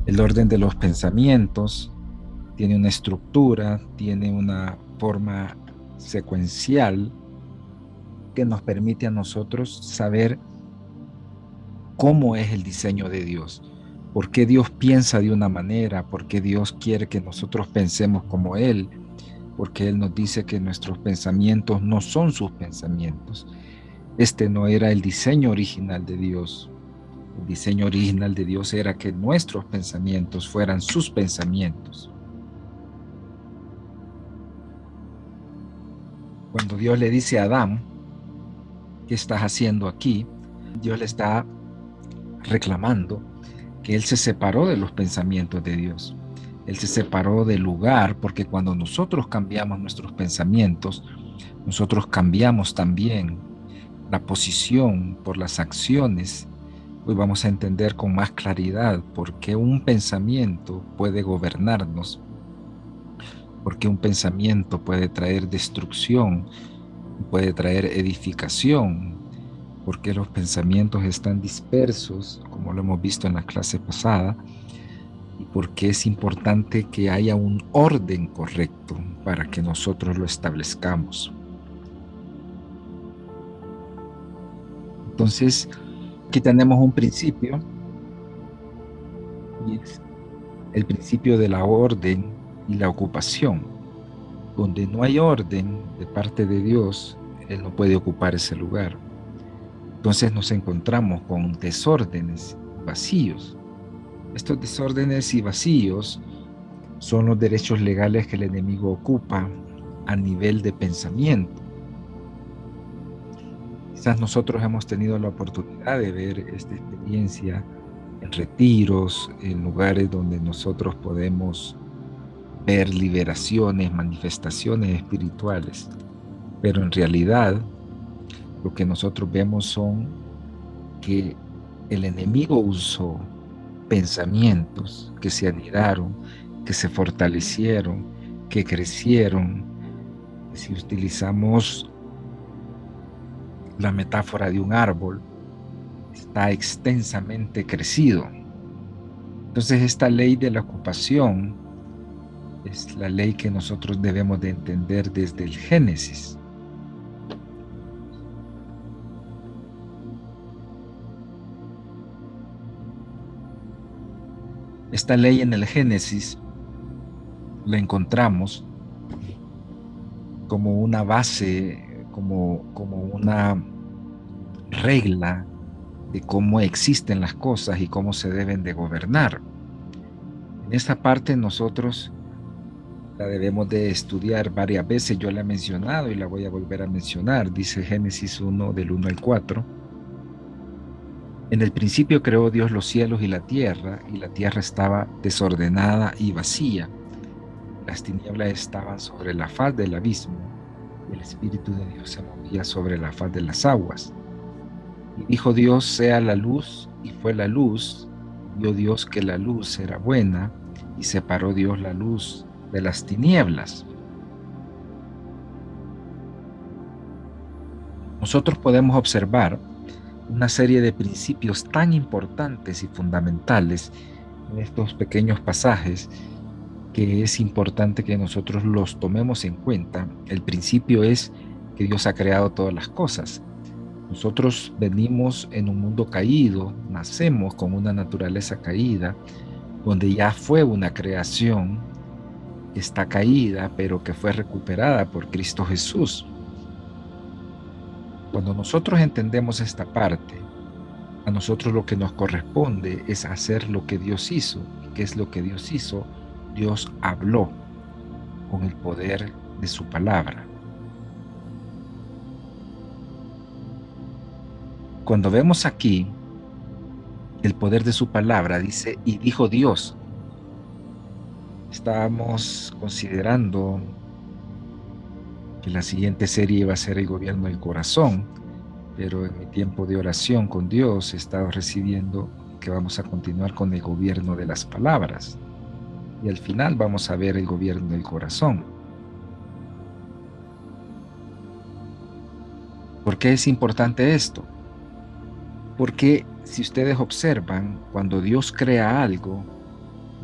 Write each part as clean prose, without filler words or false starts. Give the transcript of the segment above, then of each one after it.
El orden de los pensamientos tiene una estructura, tiene una forma secuencial que nos permite a nosotros saber cómo es el diseño de Dios, por qué Dios piensa de una manera, por qué Dios quiere que nosotros pensemos como Él, porque Él nos dice que nuestros pensamientos no son sus pensamientos. Este no era el diseño original de Dios. El diseño original de Dios era que nuestros pensamientos fueran sus pensamientos. Cuando Dios le dice a Adán, ¿qué estás haciendo aquí? Dios le está reclamando que él se separó de los pensamientos de Dios. Él se separó del lugar porque cuando nosotros cambiamos nuestros pensamientos, nosotros cambiamos también la posición por las acciones. Hoy vamos a entender con más claridad por qué un pensamiento puede gobernarnos, por qué un pensamiento puede traer destrucción, puede traer edificación, por qué los pensamientos están dispersos, como lo hemos visto en la clase pasada, y por qué es importante que haya un orden correcto para que nosotros lo establezcamos. Entonces, aquí tenemos un principio y es el principio de la orden y la ocupación. Donde no hay orden de parte de Dios, Él no puede ocupar ese lugar. Entonces nos encontramos con desórdenes vacíos. Estos desórdenes y vacíos son los derechos legales que el enemigo ocupa a nivel de pensamiento. Quizás nosotros hemos tenido la oportunidad de ver esta experiencia en retiros, en lugares donde nosotros podemos ver liberaciones, manifestaciones espirituales, pero en realidad lo que nosotros vemos son que el enemigo usó pensamientos que se anidaron, que se fortalecieron, que crecieron. Si utilizamos la metáfora de un árbol, está extensamente crecido. Entonces, esta ley de la ocupación es la ley que nosotros debemos de entender desde el Génesis. Esta ley en el Génesis la encontramos como una base, como una regla de cómo existen las cosas y cómo se deben de gobernar. En esta parte nosotros la debemos de estudiar varias veces. Yo la he mencionado y la voy a volver a mencionar. Dice Génesis 1 del 1 al 4. En el principio creó Dios los cielos y la tierra estaba desordenada y vacía. Las tinieblas estaban sobre la faz del abismo, y el Espíritu de Dios se movía sobre la faz de las aguas. Y dijo Dios, sea la luz, y fue la luz. Vio Dios que la luz era buena, y separó Dios la luz de las tinieblas. Nosotros podemos observar una serie de principios tan importantes y fundamentales en estos pequeños pasajes que es importante que nosotros los tomemos en cuenta. El principio es que Dios ha creado todas las cosas. Nosotros venimos en un mundo caído, nacemos con una naturaleza caída, donde ya fue una creación que está caída, pero que fue recuperada por Cristo Jesús. Cuando nosotros entendemos esta parte, a nosotros lo que nos corresponde es hacer lo que Dios hizo. ¿Y qué es lo que Dios hizo? Dios habló con el poder de su palabra. Cuando vemos aquí el poder de su palabra, dice, y dijo Dios, estábamos considerando que la siguiente serie iba a ser el gobierno del corazón, pero en mi tiempo de oración con Dios he estado recibiendo que vamos a continuar con el gobierno de las palabras. Y al final vamos a ver el gobierno del corazón. ¿Por qué es importante esto? Porque si ustedes observan, cuando Dios crea algo,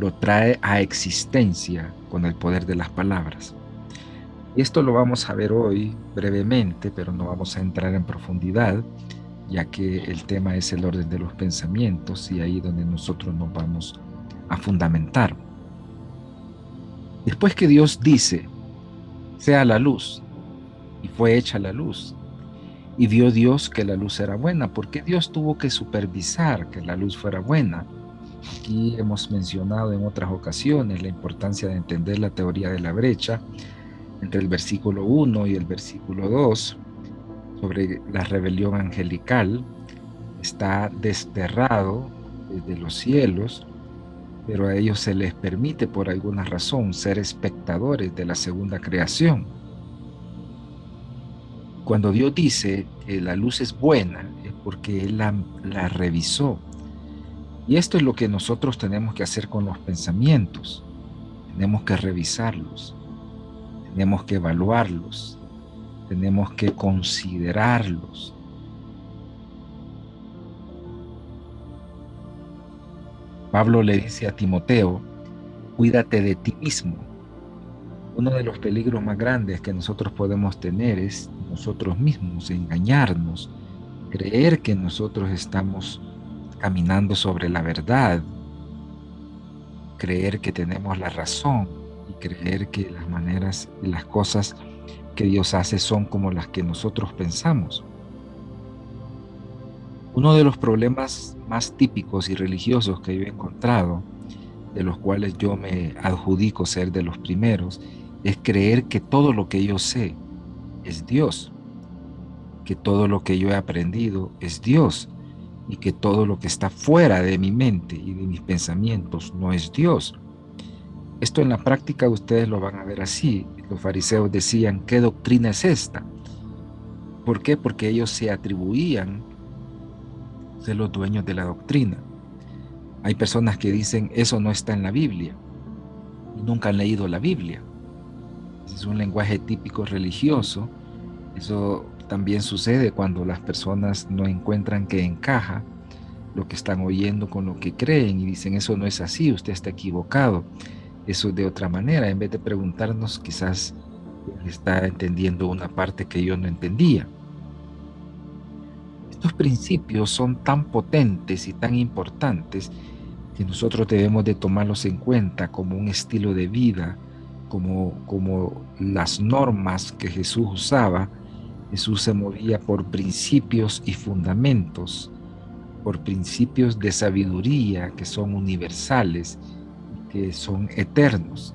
lo trae a existencia con el poder de las palabras. Y esto lo vamos a ver hoy brevemente, pero no vamos a entrar en profundidad, ya que el tema es el orden de los pensamientos y ahí donde nosotros nos vamos a fundamentar. Después que Dios dice, sea la luz, y fue hecha la luz, y vio Dios que la luz era buena, porque Dios tuvo que supervisar que la luz fuera buena. Aquí hemos mencionado en otras ocasiones la importancia de entender la teoría de la brecha entre el versículo 1 y el versículo 2 sobre la rebelión angelical. Está desterrado desde los cielos, pero a ellos se les permite por alguna razón ser espectadores de la segunda creación. Cuando Dios dice que la luz es buena, es porque Él la revisó. Y esto es lo que nosotros tenemos que hacer con los pensamientos. Tenemos que revisarlos, tenemos que evaluarlos, tenemos que considerarlos. Pablo le dice a Timoteo, cuídate de ti mismo. Uno de los peligros más grandes que nosotros podemos tener es nosotros mismos, engañarnos, creer que nosotros estamos caminando sobre la verdad, creer que tenemos la razón y creer que las maneras y las cosas que Dios hace son como las que nosotros pensamos. Uno de los problemas más típicos y religiosos que yo he encontrado, de los cuales yo me adjudico ser de los primeros, es creer que todo lo que yo sé es Dios, que todo lo que yo he aprendido es Dios y que todo lo que está fuera de mi mente y de mis pensamientos no es Dios. Esto en la práctica ustedes lo van a ver así. Los fariseos decían, ¿qué doctrina es esta? ¿Por qué? Porque ellos se atribuían ser los dueños de la doctrina. Hay personas que dicen, eso no está en la Biblia y nunca han leído la Biblia. Ese es un lenguaje típico religioso. Eso también sucede cuando las personas no encuentran que encaja lo que están oyendo con lo que creen y dicen, eso no es así, usted está equivocado, eso es de otra manera. En vez de preguntarnos, quizás está entendiendo una parte que yo no entendía. Estos principios son tan potentes y tan importantes que nosotros debemos de tomarlos en cuenta como un estilo de vida, como las normas que Jesús usaba. Jesús se movía por principios y fundamentos, por principios de sabiduría que son universales, que son eternos.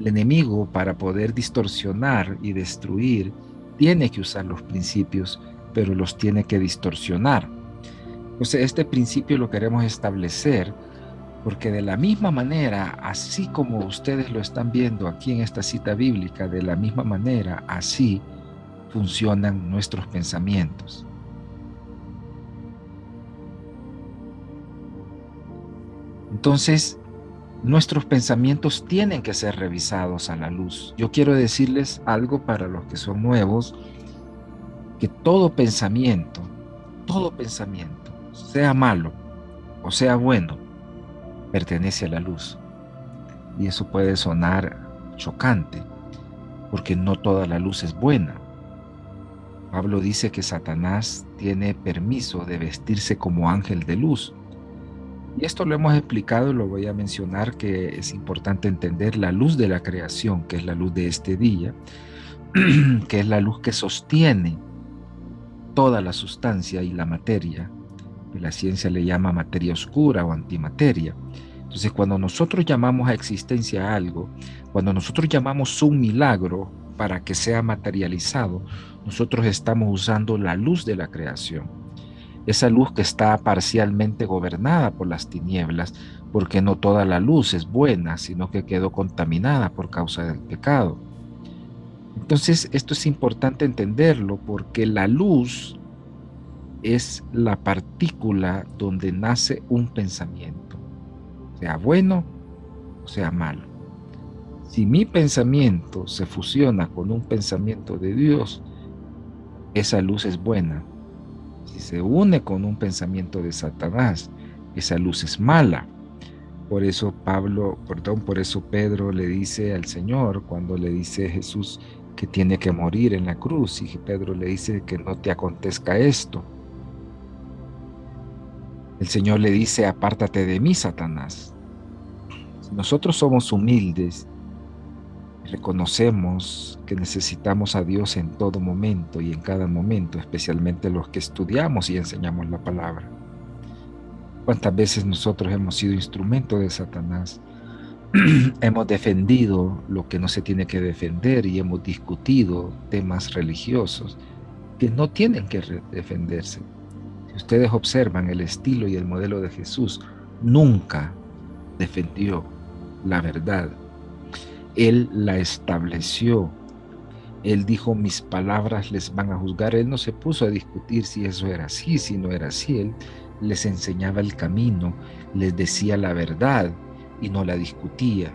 El enemigo, para poder distorsionar y destruir, tiene que usar los principios, pero los tiene que distorsionar. Entonces, este principio lo queremos establecer porque de la misma manera, así como ustedes lo están viendo aquí en esta cita bíblica, de la misma manera, así funcionan nuestros pensamientos. Entonces, nuestros pensamientos tienen que ser revisados a la luz. Yo quiero decirles algo para los que son nuevos, que todo pensamiento, sea malo o sea bueno, pertenece a la luz. Y eso puede sonar chocante, porque no toda la luz es buena. Pablo dice que Satanás tiene permiso de vestirse como ángel de luz. Y esto lo hemos explicado y lo voy a mencionar, que es importante entender la luz de la creación, que es la luz de este día, que es la luz que sostiene toda la sustancia y la materia, que la ciencia le llama materia oscura o antimateria. Entonces, cuando nosotros llamamos a existencia algo, cuando nosotros llamamos un milagro para que sea materializado, nosotros estamos usando la luz de la creación. Esa luz que está parcialmente gobernada por las tinieblas, porque no toda la luz es buena, sino que quedó contaminada por causa del pecado. Entonces, esto es importante entenderlo, porque la luz es la partícula donde nace un pensamiento, sea bueno o sea malo. Si mi pensamiento se fusiona con un pensamiento de Dios, esa luz es buena. Si se une con un pensamiento de Satanás, esa luz es mala. Por eso Pedro le dice al Señor, cuando le dice Jesús que tiene que morir en la cruz, y Pedro le dice que no te acontezca esto. El Señor le dice, apártate de mí, Satanás. Si nosotros somos humildes, reconocemos que necesitamos a Dios en todo momento y en cada momento, especialmente los que estudiamos y enseñamos la palabra. ¿Cuántas veces nosotros hemos sido instrumento de Satanás? Hemos defendido lo que no se tiene que defender y hemos discutido temas religiosos que no tienen que defenderse. Si ustedes observan el estilo y el modelo de Jesús, nunca defendió la verdad. Él la estableció. Él dijo, mis palabras les van a juzgar. Él no se puso a discutir si eso era así, si no era así. Él les enseñaba el camino, les decía la verdad y no la discutía.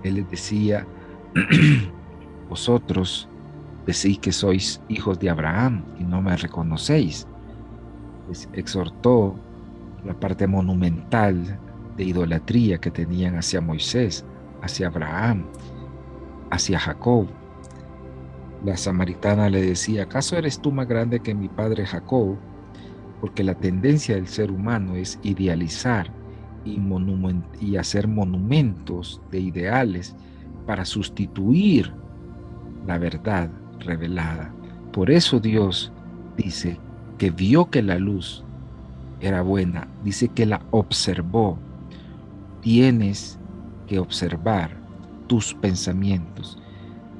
Él les decía, vosotros decís que sois hijos de Abraham y no me reconocéis. Les exhortó la parte monumental de idolatría que tenían hacia Moisés, hacia Abraham, hacia Jacob. La samaritana le decía, ¿acaso eres tú más grande que mi padre Jacob? Porque la tendencia del ser humano es idealizar y hacer monumentos de ideales para sustituir la verdad revelada. Por eso Dios dice que vio que la luz era buena, dice que la observó. Tienes que observar tus pensamientos.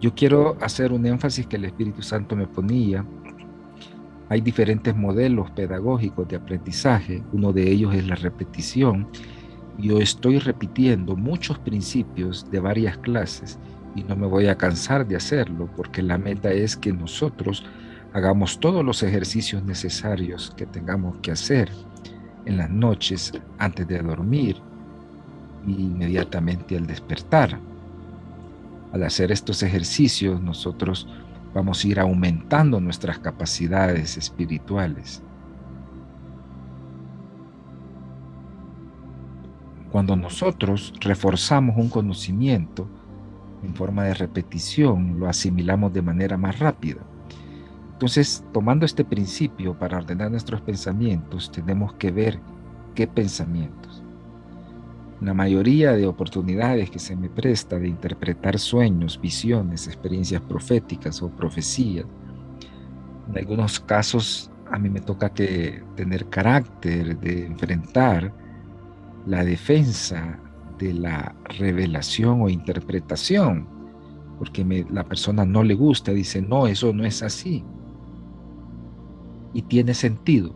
Yo quiero hacer un énfasis que el Espíritu Santo me ponía. Hay diferentes modelos pedagógicos de aprendizaje. Uno de ellos es la repetición. Yo estoy repitiendo muchos principios de varias clases y no me voy a cansar de hacerlo porque la meta es que nosotros hagamos todos los ejercicios necesarios que tengamos que hacer en las noches antes de dormir e inmediatamente al despertar. Al hacer estos ejercicios, nosotros vamos a ir aumentando nuestras capacidades espirituales. Cuando nosotros reforzamos un conocimiento en forma de repetición, lo asimilamos de manera más rápida. Entonces, tomando este principio para ordenar nuestros pensamientos, tenemos que ver qué pensamientos. La mayoría de oportunidades que se me presta de interpretar sueños, visiones, experiencias proféticas o profecías, en algunos casos a mí me toca tener carácter de enfrentar la defensa de la revelación o interpretación, porque la persona no le gusta, dice, no, eso no es así. Y tiene sentido.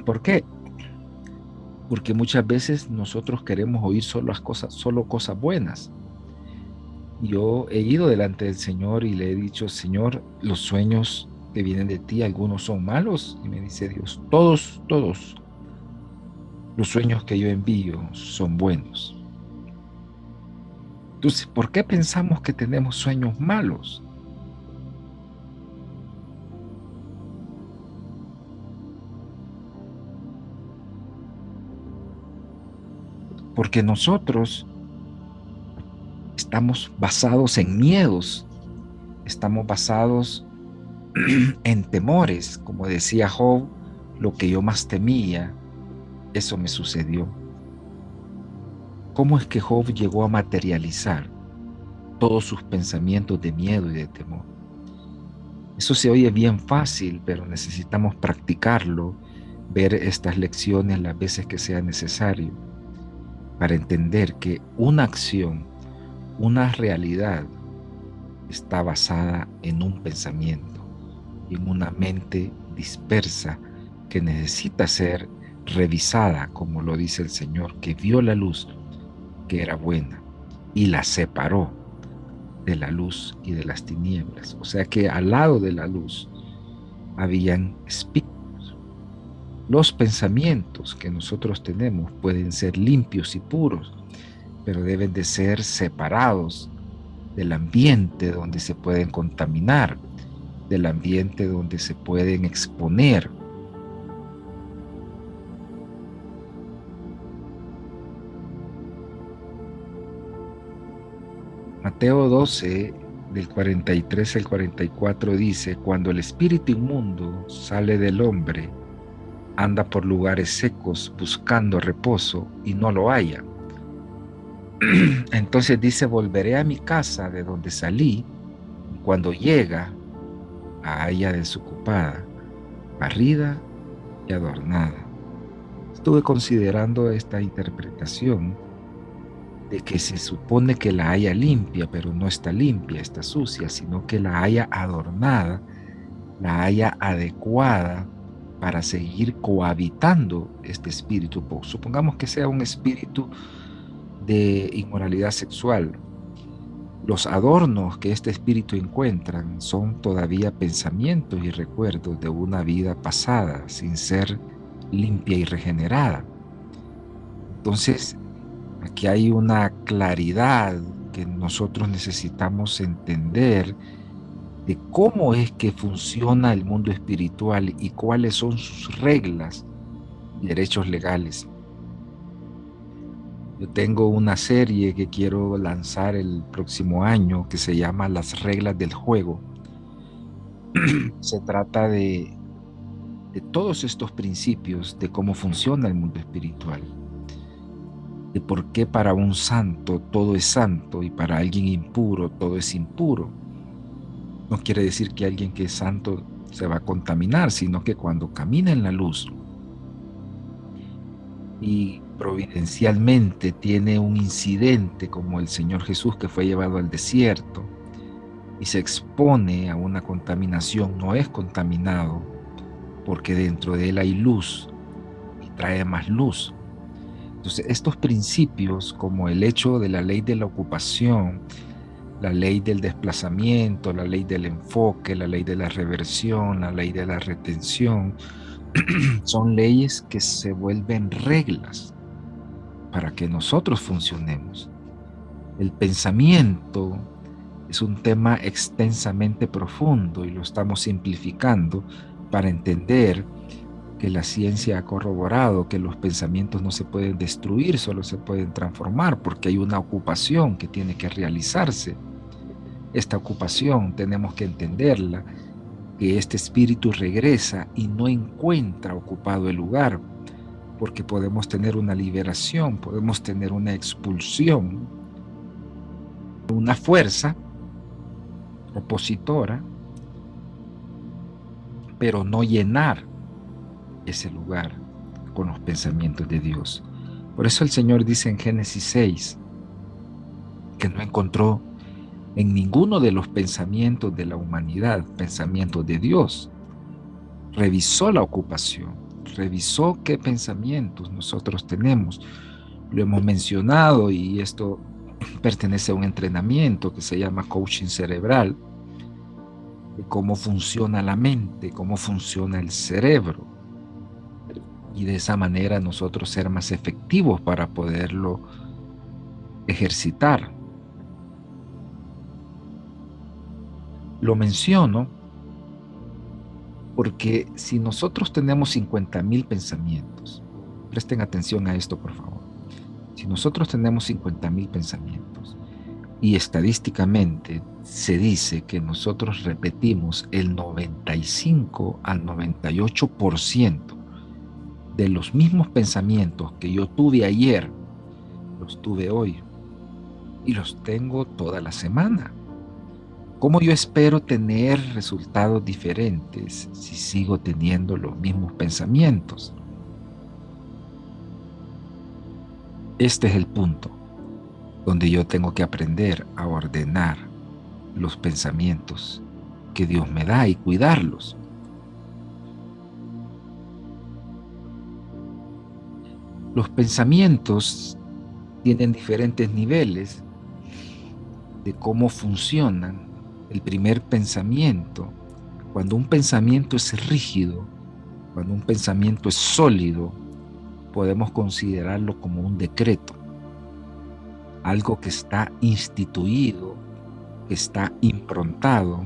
¿Por qué? Porque muchas veces nosotros queremos oír solo cosas buenas. Yo he ido delante del Señor y le he dicho, Señor, los sueños que vienen de ti, algunos son malos. Y me dice Dios, todos los sueños que yo envío son buenos. Entonces, ¿por qué pensamos que tenemos sueños malos? Porque nosotros estamos basados en miedos, estamos basados en temores. Como decía Job, lo que yo más temía, eso me sucedió. ¿Cómo es que Job llegó a materializar todos sus pensamientos de miedo y de temor? Eso se oye bien fácil, pero necesitamos practicarlo, ver estas lecciones las veces que sea necesario, para entender que una acción, una realidad, está basada en un pensamiento, en una mente dispersa que necesita ser revisada, como lo dice el Señor, que vio la luz, que era buena, y la separó de la luz y de las tinieblas. O sea que al lado de la luz habían espíritus. Los pensamientos que nosotros tenemos pueden ser limpios y puros, pero deben de ser separados del ambiente donde se pueden contaminar, del ambiente donde se pueden exponer. Mateo 12, del 43 al 44 dice: cuando el espíritu inmundo sale del hombre, anda por lugares secos buscando reposo y no lo halla. Entonces dice: volveré a mi casa de donde salí, y cuando llega, la halla desocupada, barrida y adornada. Estuve considerando esta interpretación de que se supone que la haya limpia, pero no está limpia, está sucia, sino que la haya adornada, la haya adecuada para seguir cohabitando este espíritu. Supongamos que sea un espíritu de inmoralidad sexual. Los adornos que este espíritu encuentra son todavía pensamientos y recuerdos de una vida pasada, sin ser limpia y regenerada. Entonces, aquí hay una claridad que nosotros necesitamos entender de cómo es que funciona el mundo espiritual y cuáles son sus reglas y derechos legales. Yo tengo una serie que quiero lanzar el próximo año que se llama Las reglas del juego. Se trata de todos estos principios de cómo funciona el mundo espiritual, de por qué para un santo todo es santo y para alguien impuro todo es impuro. No quiere decir que alguien que es santo se va a contaminar, sino que cuando camina en la luz y providencialmente tiene un incidente como el Señor Jesús, que fue llevado al desierto y se expone a una contaminación, no es contaminado porque dentro de él hay luz y trae más luz. Entonces, estos principios, como el hecho de la ley de la ocupación, la ley del desplazamiento, la ley del enfoque, la ley de la reversión, la ley de la retención, son leyes que se vuelven reglas para que nosotros funcionemos. El pensamiento es un tema extensamente profundo y lo estamos simplificando para entender que la ciencia ha corroborado que los pensamientos no se pueden destruir, solo se pueden transformar porque hay una ocupación que tiene que realizarse. Esta ocupación tenemos que entenderla, que este espíritu regresa y no encuentra ocupado el lugar, porque podemos tener una liberación, podemos tener una expulsión, una fuerza opositora, pero no llenar ese lugar con los pensamientos de Dios. Por eso el Señor dice en Génesis 6 que no encontró en ninguno de los pensamientos de la humanidad pensamientos de Dios. Revisó la ocupación, revisó qué pensamientos nosotros tenemos. Lo hemos mencionado y esto pertenece a un entrenamiento que se llama coaching cerebral, de cómo funciona la mente, cómo funciona el cerebro. Y de esa manera nosotros ser más efectivos para poderlo ejercitar. Lo menciono porque si nosotros tenemos 50,000 pensamientos, presten atención a esto por favor, si nosotros tenemos 50,000 pensamientos y estadísticamente se dice que nosotros repetimos el 95 al 98% de los mismos pensamientos que yo tuve ayer, los tuve hoy y los tengo toda la semana. ¿Cómo yo espero tener resultados diferentes si sigo teniendo los mismos pensamientos? Este es el punto donde yo tengo que aprender a ordenar los pensamientos que Dios me da y cuidarlos. Los pensamientos tienen diferentes niveles de cómo funcionan. El primer pensamiento, cuando un pensamiento es rígido, cuando un pensamiento es sólido, podemos considerarlo como un decreto, algo que está instituido, que está improntado,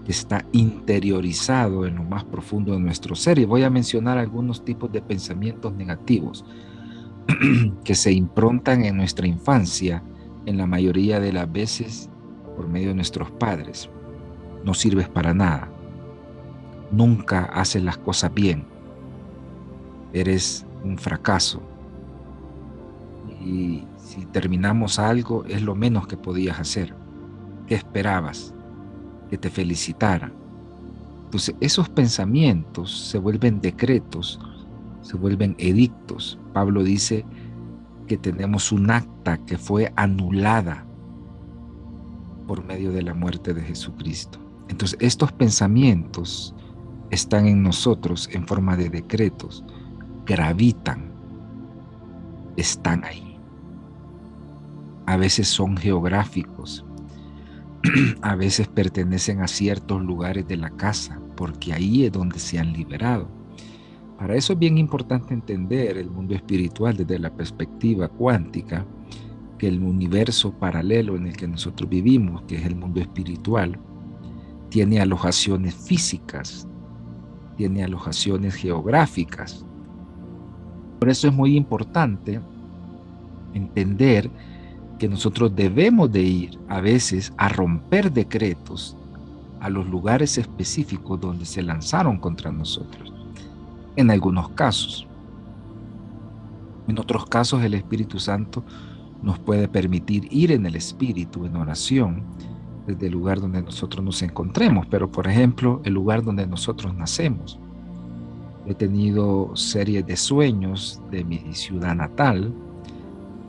que está interiorizado en lo más profundo de nuestro ser. Y voy a mencionar algunos tipos de pensamientos negativos que se improntan en nuestra infancia en la mayoría de las veces por medio de nuestros padres. No sirves para nada. Nunca haces las cosas bien. Eres un fracaso. Y si terminamos algo, es lo menos que podías hacer. ¿Qué esperabas? Que te felicitara. Entonces, esos pensamientos se vuelven decretos, se vuelven edictos. Pablo dice que tenemos un acta que fue anulada por medio de la muerte de Jesucristo. Entonces, estos pensamientos están en nosotros en forma de decretos, gravitan, están ahí. A veces son geográficos, a veces pertenecen a ciertos lugares de la casa, porque ahí es donde se han liberado. Para eso es bien importante entender el mundo espiritual desde la perspectiva cuántica, que el universo paralelo en el que nosotros vivimos, que es el mundo espiritual, tiene alojaciones físicas, tiene alojaciones geográficas. Por eso es muy importante entender que nosotros debemos de ir a veces a romper decretos a los lugares específicos donde se lanzaron contra nosotros. En algunos casos. En otros casos, el Espíritu Santo nos puede permitir ir en el Espíritu, en oración, desde el lugar donde nosotros nos encontremos. Pero, por ejemplo, el lugar donde nosotros nacemos. He tenido series de sueños de mi ciudad natal,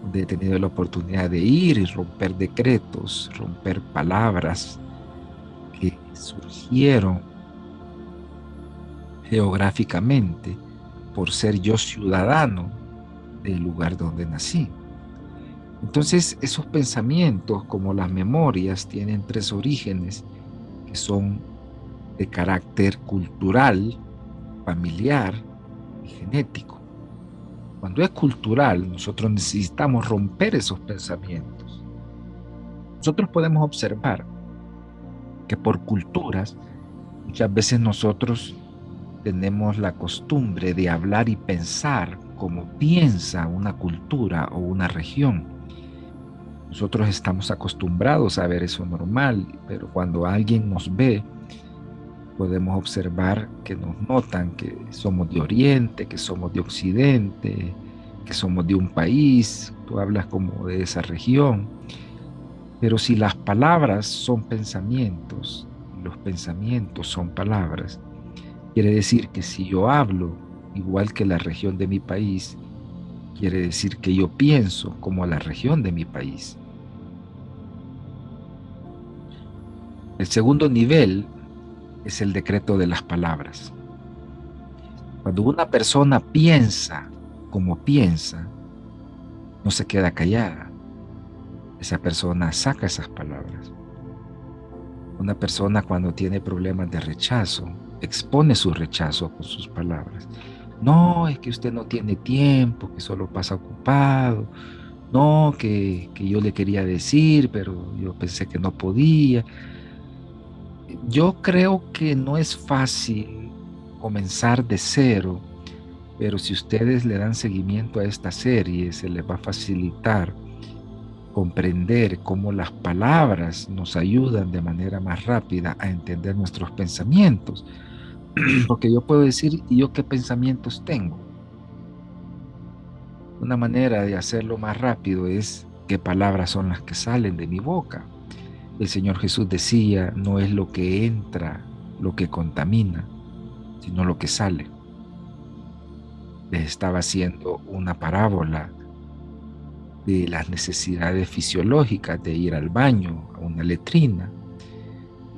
donde he tenido la oportunidad de ir y romper decretos, romper palabras que surgieron geográficamente por ser yo ciudadano del lugar donde nací. Entonces, esos pensamientos, como las memorias, tienen tres orígenes que son de carácter cultural, familiar y genético. Cuando es cultural, nosotros necesitamos romper esos pensamientos. Nosotros podemos observar que por culturas, muchas veces nosotros tenemos la costumbre de hablar y pensar como piensa una cultura o una región. Nosotros estamos acostumbrados a ver eso normal, pero cuando alguien nos ve, podemos observar que nos notan que somos de Oriente, que somos de Occidente, que somos de un país, tú hablas como de esa región. Pero si las palabras son pensamientos, los pensamientos son palabras, quiere decir que si yo hablo igual que la región de mi país, quiere decir que yo pienso como la región de mi país. El segundo nivel es el decreto de las palabras. Cuando una persona piensa como piensa, no se queda callada. Esa persona saca esas palabras. Una persona cuando tiene problemas de rechazo, expone su rechazo con sus palabras. No, es que usted no tiene tiempo, que solo pasa ocupado. No, que yo le quería decir, pero yo pensé que no podía. Yo creo que no es fácil comenzar de cero, pero si ustedes le dan seguimiento a esta serie, se les va a facilitar comprender cómo las palabras nos ayudan de manera más rápida a entender nuestros pensamientos. Porque yo puedo decir, ¿y yo qué pensamientos tengo? Una manera de hacerlo más rápido es qué palabras son las que salen de mi boca. El Señor Jesús decía, no es lo que entra lo que contamina, sino lo que sale. Les estaba haciendo una parábola de las necesidades fisiológicas de ir al baño, a una letrina.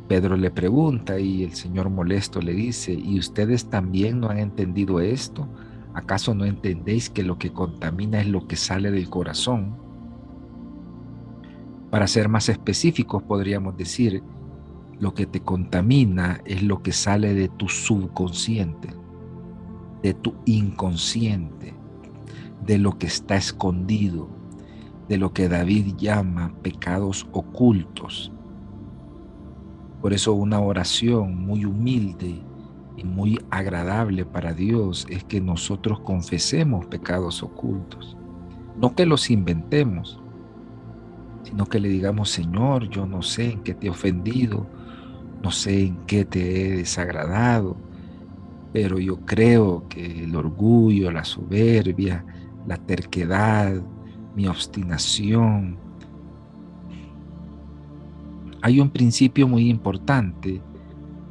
Pedro le pregunta y el Señor molesto le dice, ¿y ustedes también no han entendido esto? ¿Acaso no entendéis que lo que contamina es lo que sale del corazón? Para ser más específicos, podríamos decir, lo que te contamina es lo que sale de tu subconsciente, de tu inconsciente, de lo que está escondido, de lo que David llama pecados ocultos. Por eso una oración muy humilde y muy agradable para Dios es que nosotros confesemos pecados ocultos, no que los inventemos, sino que le digamos, Señor, yo no sé en qué te he ofendido, no sé en qué te he desagradado, pero yo creo que el orgullo, la soberbia, la terquedad, mi obstinación, hay un principio muy importante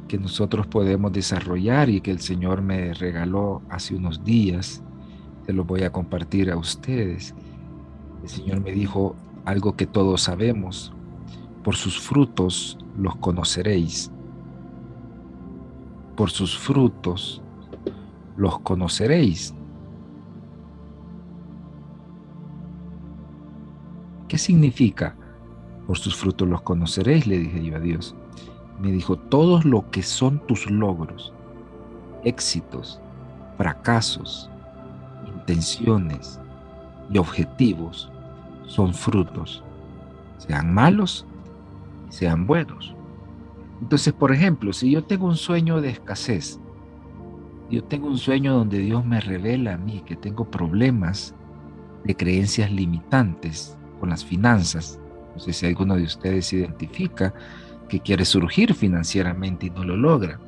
que nosotros podemos desarrollar y que el Señor me regaló hace unos días. Se lo voy a compartir a ustedes. El Señor me dijo algo que todos sabemos: por sus frutos los conoceréis, por sus frutos los conoceréis. ¿Qué significa? Por sus frutos los conoceréis, le dije yo a Dios. Me dijo, todos lo que son tus logros, éxitos, fracasos, intenciones y objetivos son frutos, sean malos y sean buenos. Entonces, por ejemplo, si yo tengo un sueño de escasez, yo tengo un sueño donde Dios me revela a mí que tengo problemas de creencias limitantes con las finanzas. No sé si alguno de ustedes se identifica que quiere surgir financieramente y no lo logra.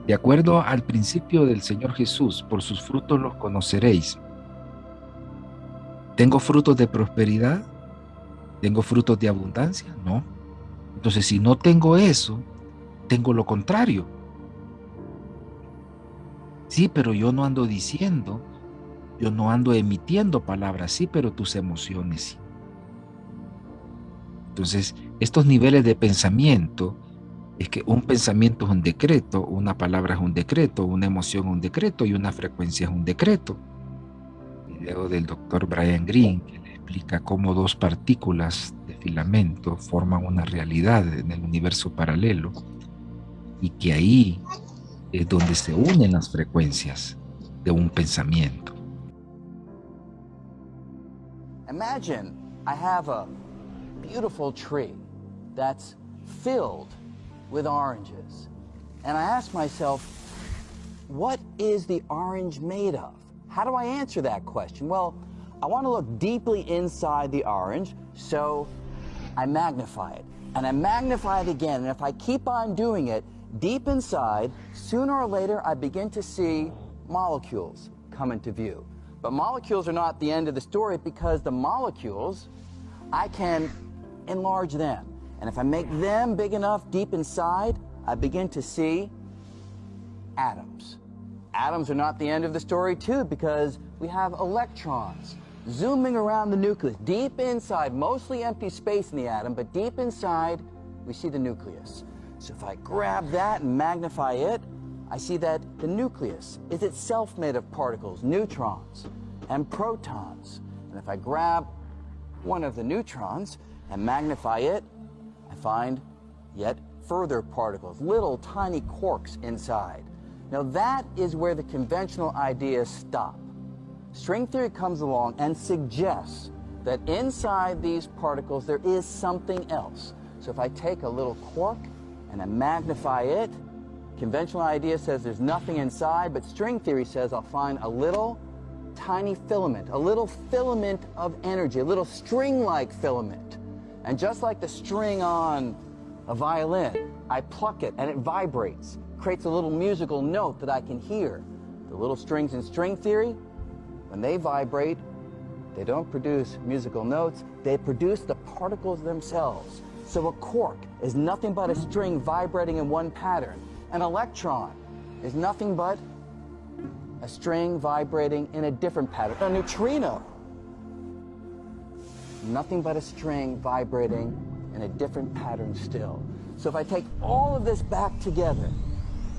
De acuerdo al principio del Señor Jesús, por sus frutos los conoceréis. ¿Tengo frutos de prosperidad? ¿Tengo frutos de abundancia? No. Entonces, si no tengo eso, tengo lo contrario. Sí, pero yo no ando diciendo, yo no ando emitiendo palabras, sí, pero tus emociones sí. Entonces, estos niveles de pensamiento es que un pensamiento es un decreto, una palabra es un decreto, una emoción es un decreto y una frecuencia es un decreto. El video del doctor Brian Greene que le explica cómo dos partículas de filamento forman una realidad en el universo paralelo y que ahí es donde se unen las frecuencias de un pensamiento. Imagine I have a beautiful tree that's filled with oranges. And I ask myself, what is the orange made of? How do I answer that question? Well, I want to look deeply inside the orange, so I magnify it. And I magnify it again. And if I keep on doing it, deep inside, sooner or later, I begin to see molecules come into view. But molecules are not the end of the story, because the molecules, I can enlarge them. And if I make them big enough deep inside, I begin to see atoms. Atoms are not the end of the story too, because we have electrons zooming around the nucleus. Deep inside, mostly empty space in the atom, but deep inside, we see the nucleus. So if I grab that and magnify it, I see that the nucleus is itself made of particles, neutrons and protons. And if I grab one of the neutrons and magnify it, I find yet further particles, little tiny quarks inside. Now that is where the conventional ideas stop. String theory comes along and suggests that inside these particles there is something else. So if I take a little quark and I magnify it, conventional idea says there's nothing inside, but string theory says I'll find a little tiny filament, a little filament of energy, a little string-like filament. And just like the string on a violin, I pluck it and it vibrates, creates a little musical note that I can hear. The little strings in string theory, when they vibrate, they don't produce musical notes, they produce the particles themselves. So a quark is nothing but a string vibrating in one pattern. An electron is nothing but a string vibrating in a different pattern. A neutrino, nothing but a string vibrating in a different pattern still. So if I take all of this back together,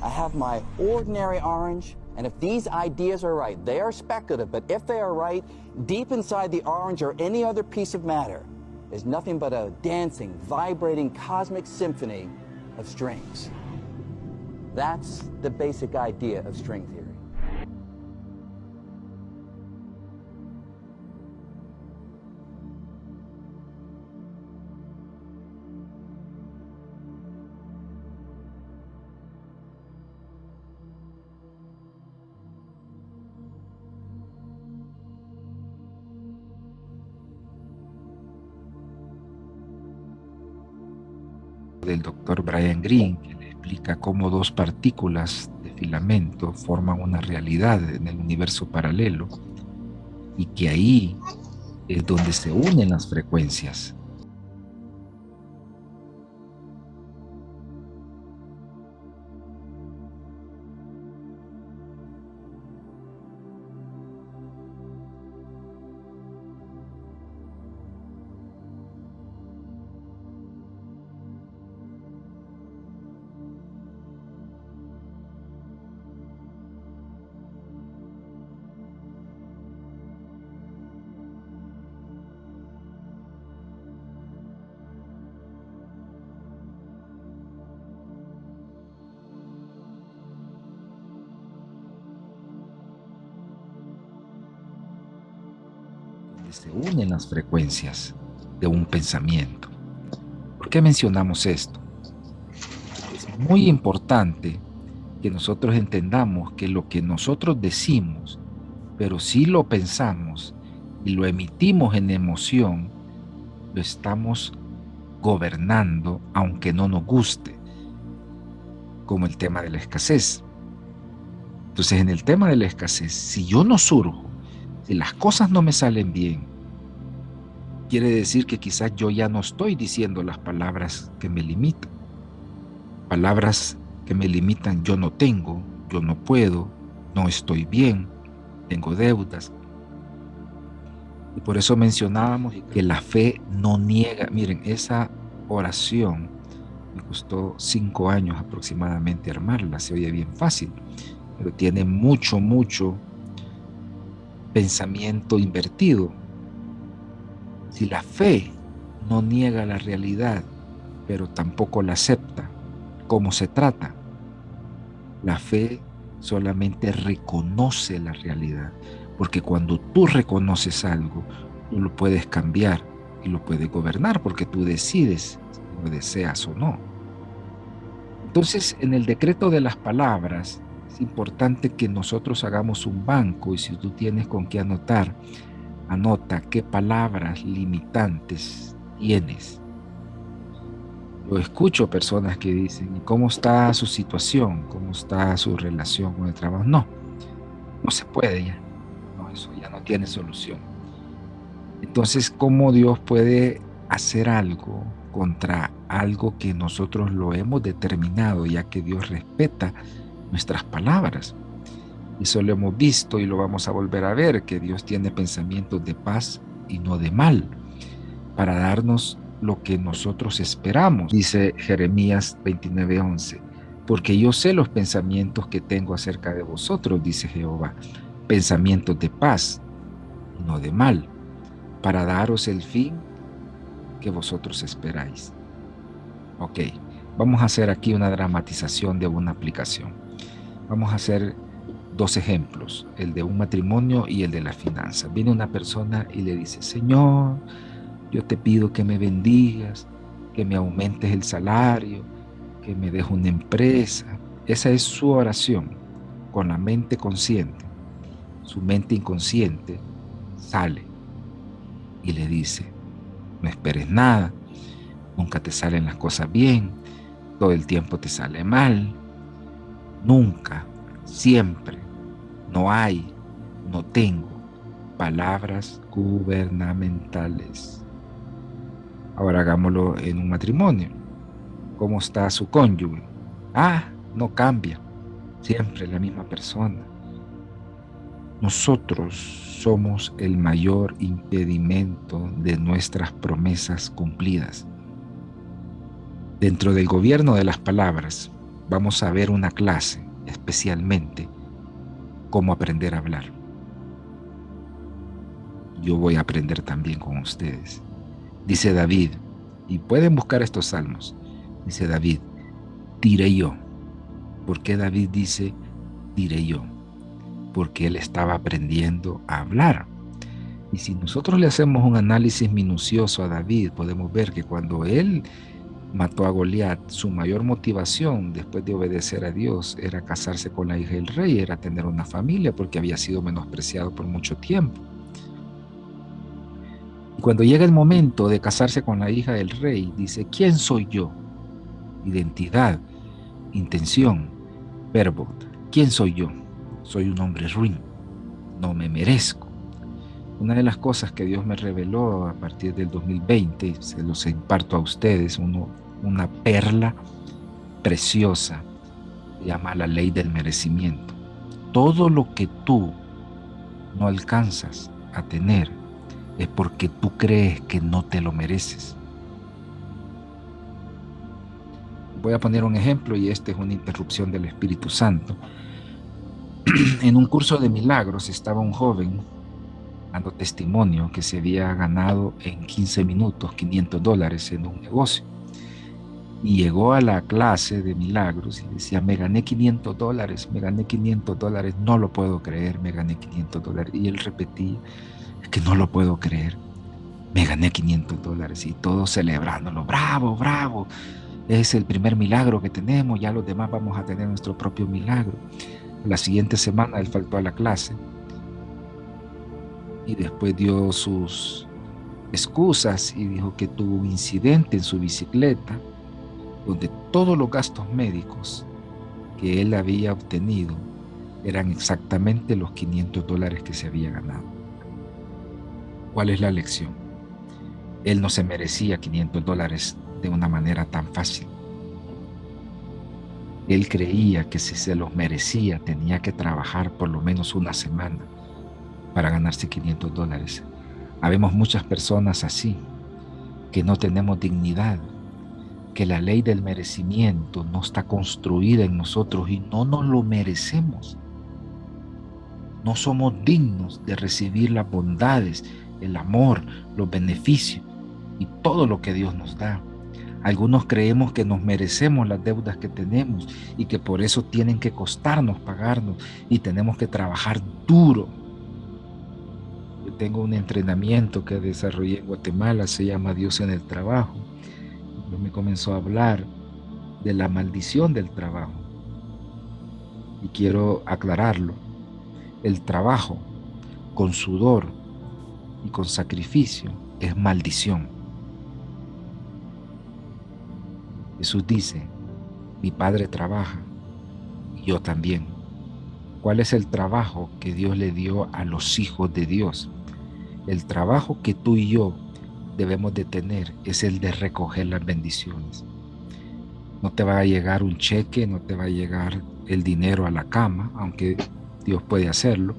I have my ordinary orange, and if these ideas are right, they are speculative, but if they are right, deep inside the orange or any other piece of matter is nothing but a dancing, vibrating cosmic symphony of strings. That's the basic idea of string theory. del doctor Brian Greene, que le explica cómo dos partículas de filamento forman una realidad en el universo paralelo y que ahí es donde se unen las frecuencias. Se unen las frecuencias de un pensamiento. ¿Por qué mencionamos esto? Es muy importante que nosotros entendamos que lo que nosotros decimos, pero si lo pensamos y lo emitimos en emoción, lo estamos gobernando aunque no nos guste, como el tema de la escasez. Entonces, en el tema de la escasez, si yo no surjo, si las cosas no me salen bien, quiere decir que quizás yo ya no estoy diciendo las palabras que me limitan. Palabras que me limitan: yo no tengo, yo no puedo, no estoy bien, tengo deudas. Y por eso mencionábamos que la fe no niega. Miren, esa oración me costó 5 años aproximadamente armarla. Se oye bien fácil, pero tiene mucho pensamiento invertido. Si la fe no niega la realidad, pero tampoco la acepta, ¿cómo se trata? La fe solamente reconoce la realidad, porque cuando tú reconoces algo, tú lo puedes cambiar y lo puedes gobernar, porque tú decides si lo deseas o no. Entonces, en el decreto de las palabras, es importante que nosotros hagamos un banco, y si tú tienes con qué anotar, anota qué palabras limitantes tienes. Yo escucho personas que dicen: ¿y cómo está su situación? ¿Cómo está su relación con el trabajo? No se puede ya. No, eso ya no tiene solución. Entonces, ¿cómo Dios puede hacer algo contra algo que nosotros lo hemos determinado, ya que Dios respeta nuestras palabras? Eso lo hemos visto y lo vamos a volver a ver, que Dios tiene pensamientos de paz y no de mal, para darnos lo que nosotros esperamos. Dice Jeremías 29:11, porque yo sé los pensamientos que tengo acerca de vosotros, dice Jehová, pensamientos de paz y no de mal, para daros el fin que vosotros esperáis. Ok, vamos a hacer aquí una dramatización de una aplicación. Vamos a hacer 2 ejemplos, el de un matrimonio y el de la finanza. Viene una persona y le dice: Señor, yo te pido que me bendigas, que me aumentes el salario, que me des una empresa. Esa es su oración, con la mente consciente. Su mente inconsciente sale y le dice: no esperes nada, nunca te salen las cosas bien, todo el tiempo te sale mal, nunca, siempre, no hay, no tengo. Palabras gubernamentales. Ahora hagámoslo en un matrimonio. ¿Cómo está su cónyuge? No cambia, siempre la misma persona. Nosotros somos el mayor impedimento de nuestras promesas cumplidas. Dentro del gobierno de las palabras, vamos a ver una clase, especialmente cómo aprender a hablar. Yo voy a aprender también con ustedes. Dice David, y pueden buscar estos salmos, dice David: diré yo. ¿Por qué David dice diré yo? Porque él estaba aprendiendo a hablar. Y si nosotros le hacemos un análisis minucioso a David, podemos ver que cuando él mató a Goliat, su mayor motivación después de obedecer a Dios era casarse con la hija del rey, era tener una familia, porque había sido menospreciado por mucho tiempo. Y cuando llega el momento de casarse con la hija del rey, dice: ¿quién soy yo identidad, intención, verbo. ¿Quién soy yo? Soy un hombre ruin, no me merezco. Una de las cosas que Dios me reveló a partir del 2020, se los imparto a ustedes, una perla preciosa, se llama la ley del merecimiento. Todo lo que tú no alcanzas a tener es porque tú crees que no te lo mereces. Voy a poner un ejemplo, y esta es una interrupción del Espíritu Santo. En un curso de milagros estaba un joven dando testimonio que se había ganado en 15 minutos $500 en un negocio. Y llegó a la clase de milagros y decía: me gané $500, me gané $500, no lo puedo creer, me gané $500. Y él repetía: es que no lo puedo creer, me gané $500. Y todos celebrándolo: bravo, bravo, es el primer milagro que tenemos, ya los demás vamos a tener nuestro propio milagro. La siguiente semana él faltó a la clase y después dio sus excusas y dijo que tuvo un incidente en su bicicleta donde todos los gastos médicos que él había obtenido eran exactamente los $500 que se había ganado. ¿Cuál es la lección? Él no se merecía $500 de una manera tan fácil. Él creía que si se los merecía tenía que trabajar por lo menos una semana para ganarse $500. Habemos muchas personas así, que no tenemos dignidad, que la ley del merecimiento no está construida en nosotros y no nos lo merecemos. No somos dignos de recibir las bondades, el amor, los beneficios y todo lo que Dios nos da. Algunos creemos que nos merecemos las deudas que tenemos y que por eso tienen que costarnos pagarnos y tenemos que trabajar duro. Yo tengo un entrenamiento que desarrollé en Guatemala, se llama Dios en el Trabajo. Me comenzó a hablar de la maldición del trabajo. Y quiero aclararlo. El trabajo con sudor y con sacrificio es maldición. Jesús dice: mi Padre trabaja y yo también. ¿Cuál es el trabajo que Dios le dio a los hijos de Dios? El trabajo que tú y yo debemos de tener es el de recoger las bendiciones. No te va a llegar un cheque, no te va a llegar el dinero a la cama, aunque Dios puede hacerlo,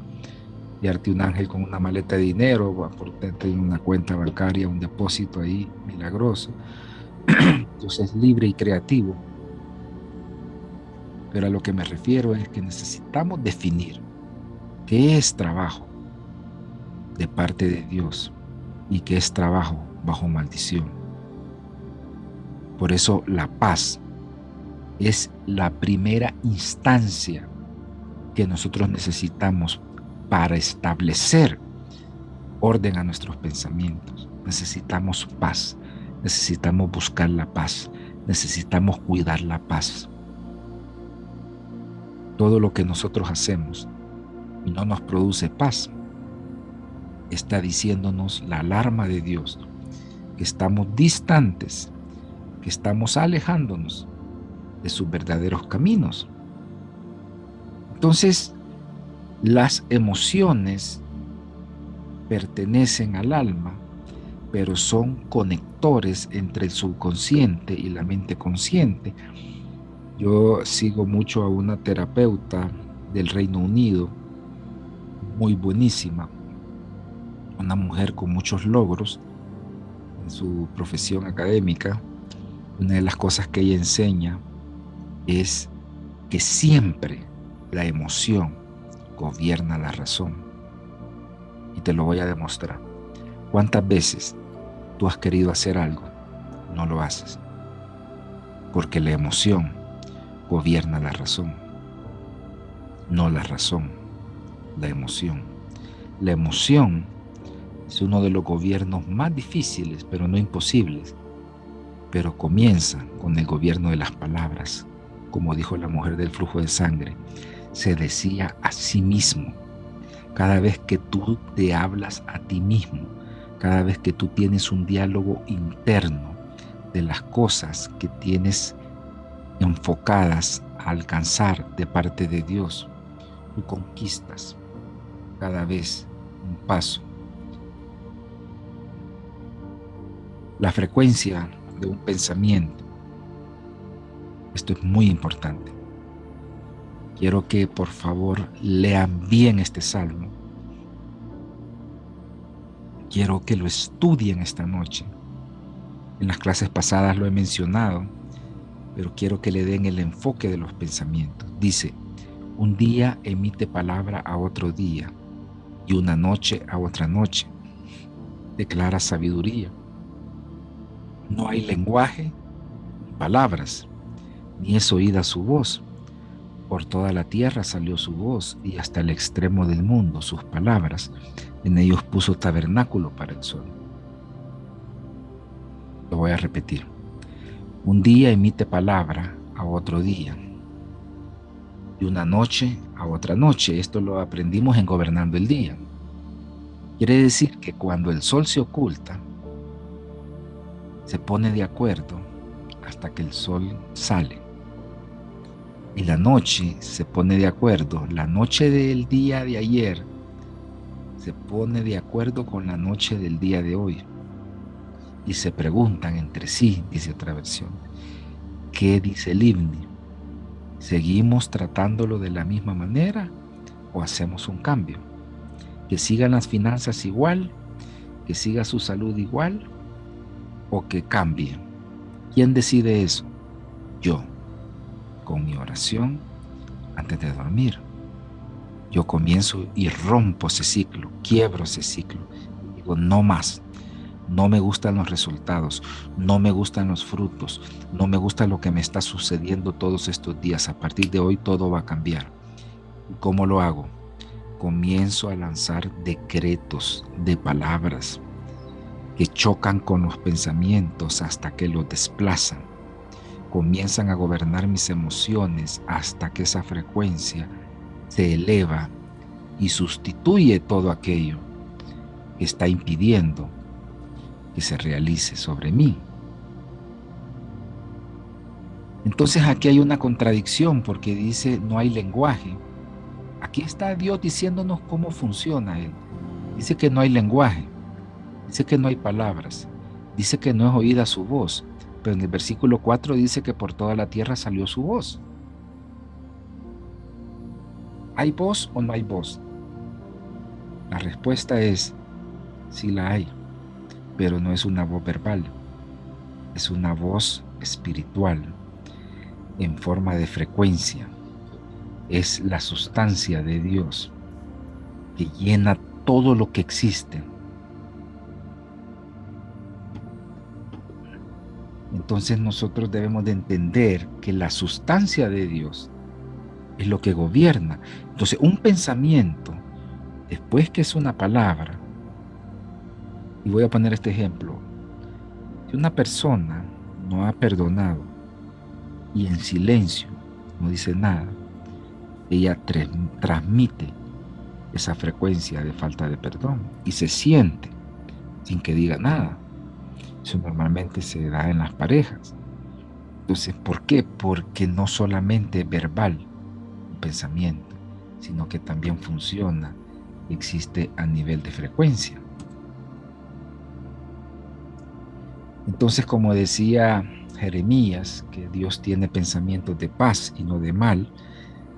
darte un ángel con una maleta de dinero o aportarte en una cuenta bancaria, un depósito ahí milagroso. Dios es libre y creativo. Pero a lo que me refiero es que necesitamos definir qué es trabajo de parte de Dios y qué es trabajo bajo maldición. Por eso la paz es la primera instancia que nosotros necesitamos para establecer orden a nuestros pensamientos. Necesitamos paz, necesitamos buscar la paz, necesitamos cuidar la paz. Todo lo que nosotros hacemos y no nos produce paz está diciéndonos la alarma de Dios, que estamos distantes, que estamos alejándonos de sus verdaderos caminos. Entonces, las emociones pertenecen al alma, pero son conectores entre el subconsciente y la mente consciente. Yo sigo mucho a una terapeuta del Reino Unido, muy buenísima, una mujer con muchos logros en su profesión académica. Una de las cosas que ella enseña es que siempre la emoción gobierna la razón. Y te lo voy a demostrar. ¿Cuántas veces tú has querido hacer algo? No lo haces. Porque la emoción gobierna la razón. No la razón, la emoción. La emoción es uno de los gobiernos más difíciles, pero no imposibles. Pero comienza con el gobierno de las palabras. Como dijo la mujer del flujo de sangre, se decía a sí mismo. Cada vez que tú te hablas a ti mismo, cada vez que tú tienes un diálogo interno de las cosas que tienes enfocadas a alcanzar de parte de Dios. Tú conquistas cada vez un paso. La frecuencia de un pensamiento. Esto es muy importante. Quiero que por favor lean bien este salmo. Quiero que lo estudien esta noche. En las clases pasadas lo he mencionado, pero quiero que le den el enfoque de los pensamientos. Dice, un día emite palabra a otro día y una noche a otra noche. Declara sabiduría. No hay lenguaje ni palabras, ni es oída su voz. Por toda la tierra salió su voz y hasta el extremo del mundo sus palabras. En ellos puso tabernáculo para el sol. Lo voy a repetir. Un día emite palabra a otro día y una noche a otra noche. Esto lo aprendimos en Gobernando el Día. Quiere decir que cuando el sol se oculta, se pone de acuerdo hasta que el sol sale. Y la noche se pone de acuerdo. La noche del día de ayer se pone de acuerdo con la noche del día de hoy. Y se preguntan entre sí, dice otra versión, ¿qué dice el himno? ¿Seguimos tratándolo de la misma manera o hacemos un cambio? ¿Que sigan las finanzas igual? ¿Que siga su salud igual? ¿O que cambie? ¿Quién decide eso? Yo, con mi oración antes de dormir. Yo comienzo y rompo ese ciclo, quiebro ese ciclo. Digo, no más. No me gustan los resultados, no me gustan los frutos, no me gusta lo que me está sucediendo todos estos días. A partir de hoy todo va a cambiar. ¿Y cómo lo hago? Comienzo a lanzar decretos de palabras que chocan con los pensamientos hasta que los desplazan. Comienzan a gobernar mis emociones hasta que esa frecuencia se eleva y sustituye todo aquello que está impidiendo que se realice sobre mí. Entonces aquí hay una contradicción porque dice no hay lenguaje. Aquí está Dios diciéndonos cómo funciona Él. Dice que no hay lenguaje, dice que no hay palabras, dice que no es oída su voz, pero en el versículo 4 dice que por toda la tierra salió su voz. ¿Hay voz o no hay voz? La respuesta es sí la hay, pero no es una voz verbal, es una voz espiritual en forma de frecuencia. Es la sustancia de Dios que llena todo lo que existe. Entonces nosotros debemos de entender que la sustancia de Dios es lo que gobierna. Entonces un pensamiento, después que es una palabra, y voy a poner este ejemplo, si una persona no ha perdonado y en silencio no dice nada, ella transmite esa frecuencia de falta de perdón y se siente sin que diga nada. Eso normalmente se da en las parejas. Entonces, ¿por qué? Porque no solamente es verbal un pensamiento, sino que también funciona, existe a nivel de frecuencia. Entonces, como decía Jeremías, que Dios tiene pensamientos de paz y no de mal,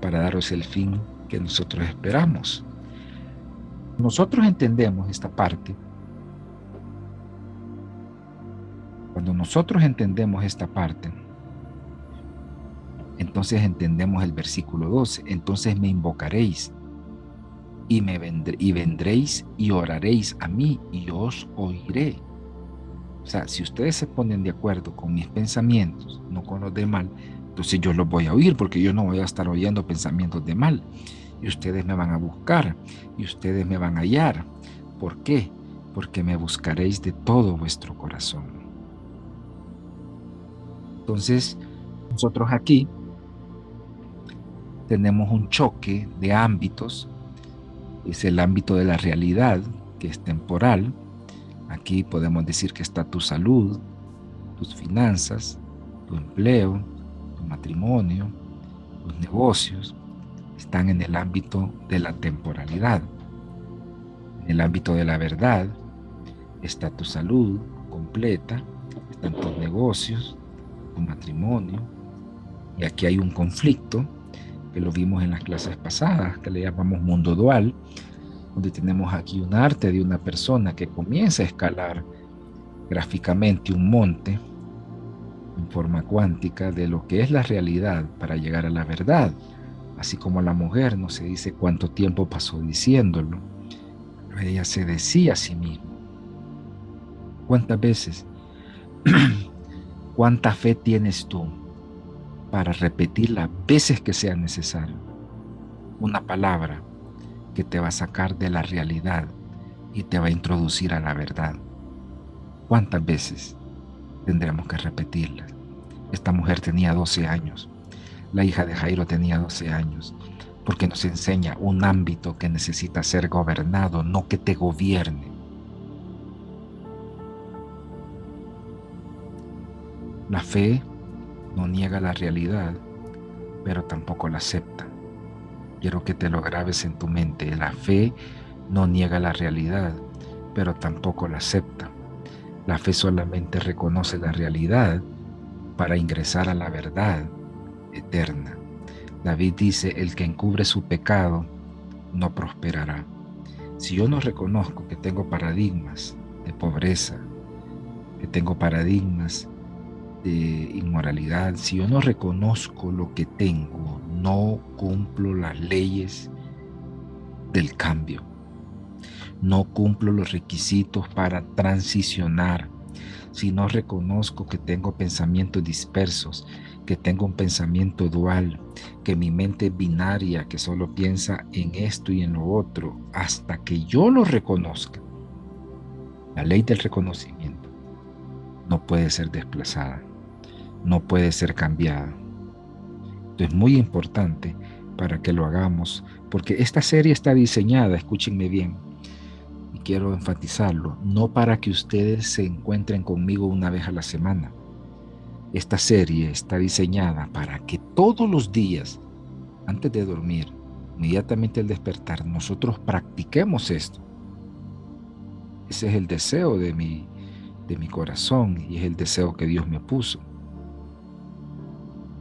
para daros el fin que nosotros esperamos. Nosotros entendemos esta parte. Cuando nosotros entendemos esta parte, entonces entendemos el versículo 12. Entonces me invocaréis y vendréis y oraréis a mí y yo os oiré. O sea, si ustedes se ponen de acuerdo con mis pensamientos, no con los de mal, entonces yo los voy a oír, porque yo no voy a estar oyendo pensamientos de mal. Y ustedes me van a buscar y ustedes me van a hallar. ¿Por qué? Porque me buscaréis de todo vuestro corazón. Entonces, nosotros aquí tenemos un choque de ámbitos. Es el ámbito de la realidad, que es temporal. Aquí podemos decir que está tu salud, tus finanzas, tu empleo, tu matrimonio, tus negocios, están en el ámbito de la temporalidad. En el ámbito de la verdad está tu salud completa, están tus negocios, tu matrimonio. Y aquí hay un conflicto que lo vimos en las clases pasadas, que le llamamos mundo dual, donde tenemos aquí un arte de una persona que comienza a escalar gráficamente un monte en forma cuántica de lo que es la realidad para llegar a la verdad. Así como la mujer no se dice cuánto tiempo pasó diciéndolo, pero ella se decía a sí misma. ¿Cuántas veces? ¿Cuánta fe tienes tú para repetir las veces que sea necesario una palabra que te va a sacar de la realidad y te va a introducir a la verdad? ¿Cuántas veces tendremos que repetirla? Esta mujer tenía 12 años, la hija de Jairo tenía 12 años, porque nos enseña un ámbito que necesita ser gobernado, no que te gobierne. La fe no niega la realidad, pero tampoco la acepta. Quiero que te lo grabes en tu mente. La fe no niega la realidad, pero tampoco la acepta. La fe solamente reconoce la realidad para ingresar a la verdad eterna. David dice, el que encubre su pecado no prosperará. Si yo no reconozco que tengo paradigmas de pobreza, que tengo paradigmas de inmoralidad, si yo no reconozco lo que tengo, no cumplo las leyes del cambio, no cumplo los requisitos para transicionar, si no reconozco que tengo pensamientos dispersos, que tengo un pensamiento dual, que mi mente es binaria, que solo piensa en esto y en lo otro, hasta que yo lo reconozca. La ley del reconocimiento no puede ser desplazada, no puede ser cambiada. Esto es muy importante para que lo hagamos, porque esta serie está diseñada, escúchenme bien, y quiero enfatizarlo, no para que ustedes se encuentren conmigo una vez a la semana. Esta serie está diseñada para que todos los días, antes de dormir, inmediatamente al despertar, nosotros practiquemos esto. Ese es el deseo de mi corazón y es el deseo que Dios me puso.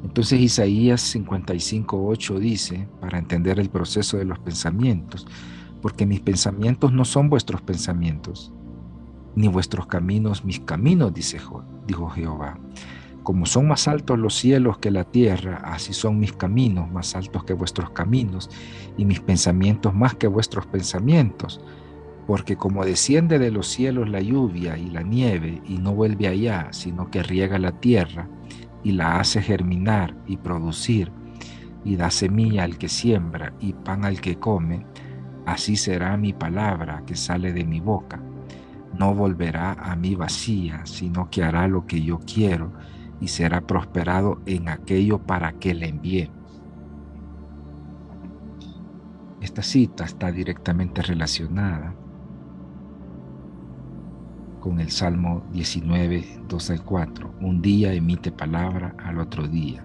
Entonces Isaías 55:8 dice, para entender el proceso de los pensamientos, porque mis pensamientos no son vuestros pensamientos, ni vuestros caminos mis caminos, dijo Jehová. Como son más altos los cielos que la tierra, así son mis caminos más altos que vuestros caminos, y mis pensamientos más que vuestros pensamientos. Porque como desciende de los cielos la lluvia y la nieve, y no vuelve allá, sino que riega la tierra, y la hace germinar y producir, y da semilla al que siembra y pan al que come, así será mi palabra que sale de mi boca. No volverá a mí vacía, sino que hará lo que yo quiero, y será prosperado en aquello para que le envié. Esta cita está directamente relacionada con el Salmo 19, 2 al 4. Un día emite palabra al otro día.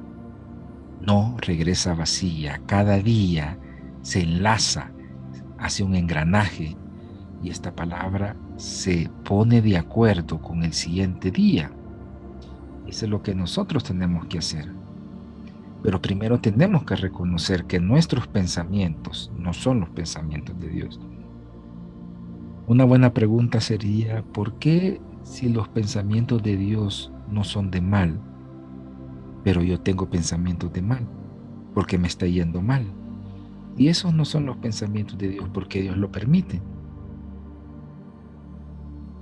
No regresa vacía. Cada día se enlaza, hace un engranaje y esta palabra se pone de acuerdo con el siguiente día. Eso es lo que nosotros tenemos que hacer. Pero primero tenemos que reconocer que nuestros pensamientos no son los pensamientos de Dios. Una buena pregunta sería, ¿por qué si los pensamientos de Dios no son de mal, pero yo tengo pensamientos de mal? Porque me está yendo mal. Y esos no son los pensamientos de Dios porque Dios lo permite.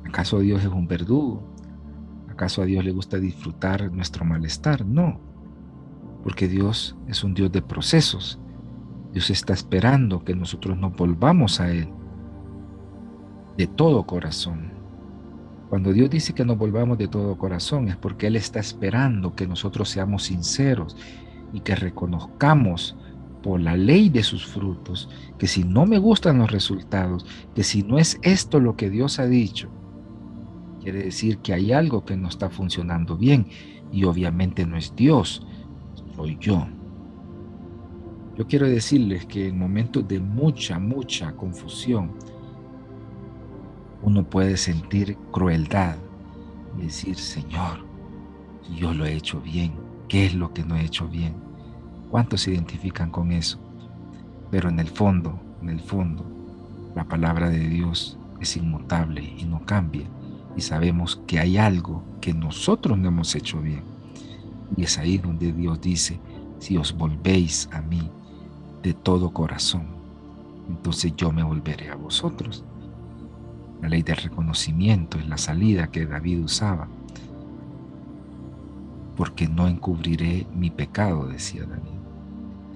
¿Acaso Dios es un verdugo? ¿Acaso a Dios le gusta disfrutar nuestro malestar? No, porque Dios es un Dios de procesos. Dios está esperando que nosotros nos volvamos a Él de todo corazón. Cuando Dios dice que nos volvamos de todo corazón es porque Él está esperando que nosotros seamos sinceros y que reconozcamos por la ley de sus frutos que si no me gustan los resultados, que si no es esto lo que Dios ha dicho, quiere decir que hay algo que no está funcionando bien y obviamente no es Dios. soy yo. Yo quiero decirles que en momentos de mucha confusión, uno puede sentir crueldad y decir, Señor, si yo lo he hecho bien, ¿qué es lo que no he hecho bien? ¿Cuántos se identifican con eso? Pero en el fondo, la palabra de Dios es inmutable y no cambia. Y sabemos que hay algo que nosotros no hemos hecho bien. Y es ahí donde Dios dice, si os volvéis a mí de todo corazón, entonces yo me volveré a vosotros. La ley del reconocimiento es la salida que David usaba. Porque no encubriré mi pecado, decía David.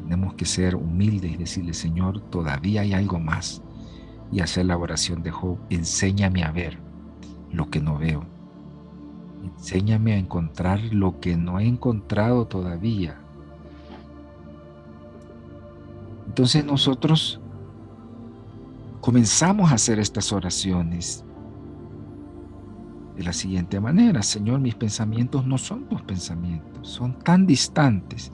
Tenemos que ser humildes y decirle, Señor, todavía hay algo más. Y hacer la oración de Job, enséñame a ver lo que no veo. Enséñame a encontrar lo que no he encontrado todavía. Entonces nosotros comenzamos a hacer estas oraciones de la siguiente manera. Señor, mis pensamientos no son tus pensamientos, son tan distantes.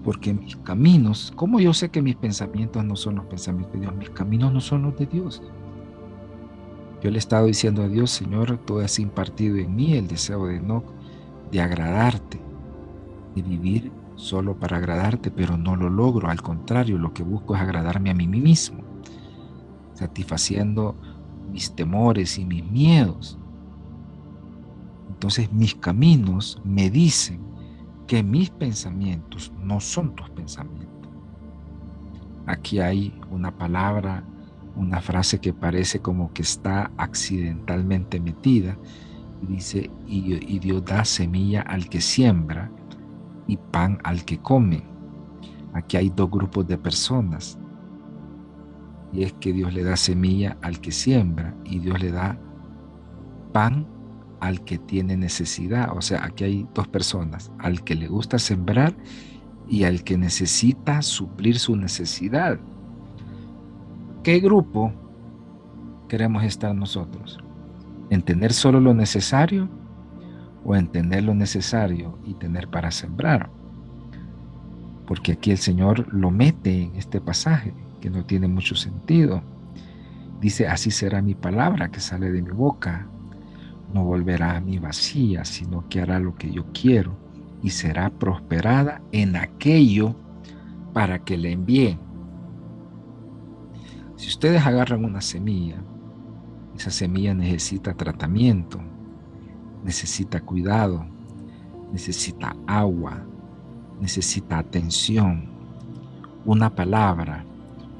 Porque mis caminos, ¿cómo yo sé que mis pensamientos no son los pensamientos de Dios? Mis caminos no son los de Dios. Yo le he estado diciendo a Dios, Señor, tú has impartido en mí el deseo de Enoc, de agradarte, de vivir solo para agradarte, pero no lo logro. Al contrario, lo que busco es agradarme a mí mismo, satisfaciendo mis temores y mis miedos. Entonces mis caminos me dicen que mis pensamientos no son tus pensamientos. Aquí hay una palabra, una frase que parece como que está accidentalmente metida. Y dice, y Dios da semilla al que siembra y pan al que come. Aquí hay dos grupos de personas. Y es que Dios le da semilla al que siembra y Dios le da pan al que tiene necesidad. O sea, aquí hay dos personas, al que le gusta sembrar y al que necesita suplir su necesidad. ¿Qué grupo queremos estar nosotros? ¿En tener solo lo necesario o en tener lo necesario y tener para sembrar? Porque aquí el Señor lo mete en este pasaje que no tiene mucho sentido. Dice, así será mi palabra que sale de mi boca. No volverá a mí vacía, sino que hará lo que yo quiero y será prosperada en aquello para que le envíen. Si ustedes agarran una semilla, esa semilla necesita tratamiento, necesita cuidado, necesita agua, necesita atención. Una palabra,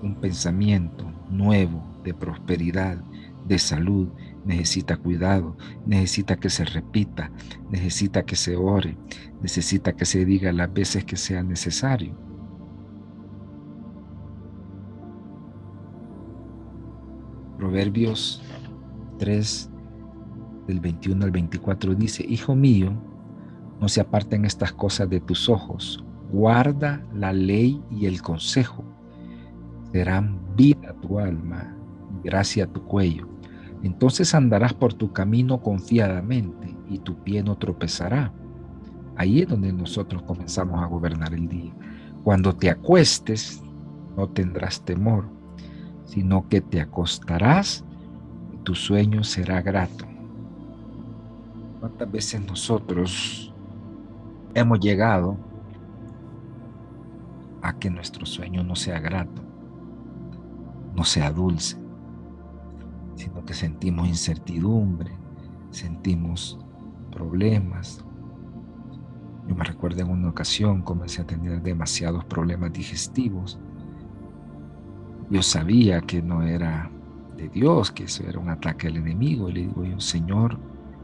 un pensamiento nuevo de prosperidad, de salud, necesita cuidado, necesita que se repita, necesita que se ore, necesita que se diga las veces que sea necesario. Proverbios 3, del 21 al 24 dice, Hijo mío, no se aparten estas cosas de tus ojos, guarda la ley y el consejo, serán vida a tu alma y gracia a tu cuello. Entonces andarás por tu camino confiadamente y tu pie no tropezará. Ahí es donde nosotros comenzamos a gobernar el día. Cuando te acuestes, no tendrás temor, sino que te acostarás y tu sueño será grato. ¿Cuántas veces nosotros hemos llegado a que nuestro sueño no sea grato, no sea dulce, sino que sentimos incertidumbre, sentimos problemas? Yo me recuerdo en una ocasión comencé a tener demasiados problemas digestivos. Yo sabía que no era de Dios, que eso era un ataque al enemigo. Y le digo yo, Señor,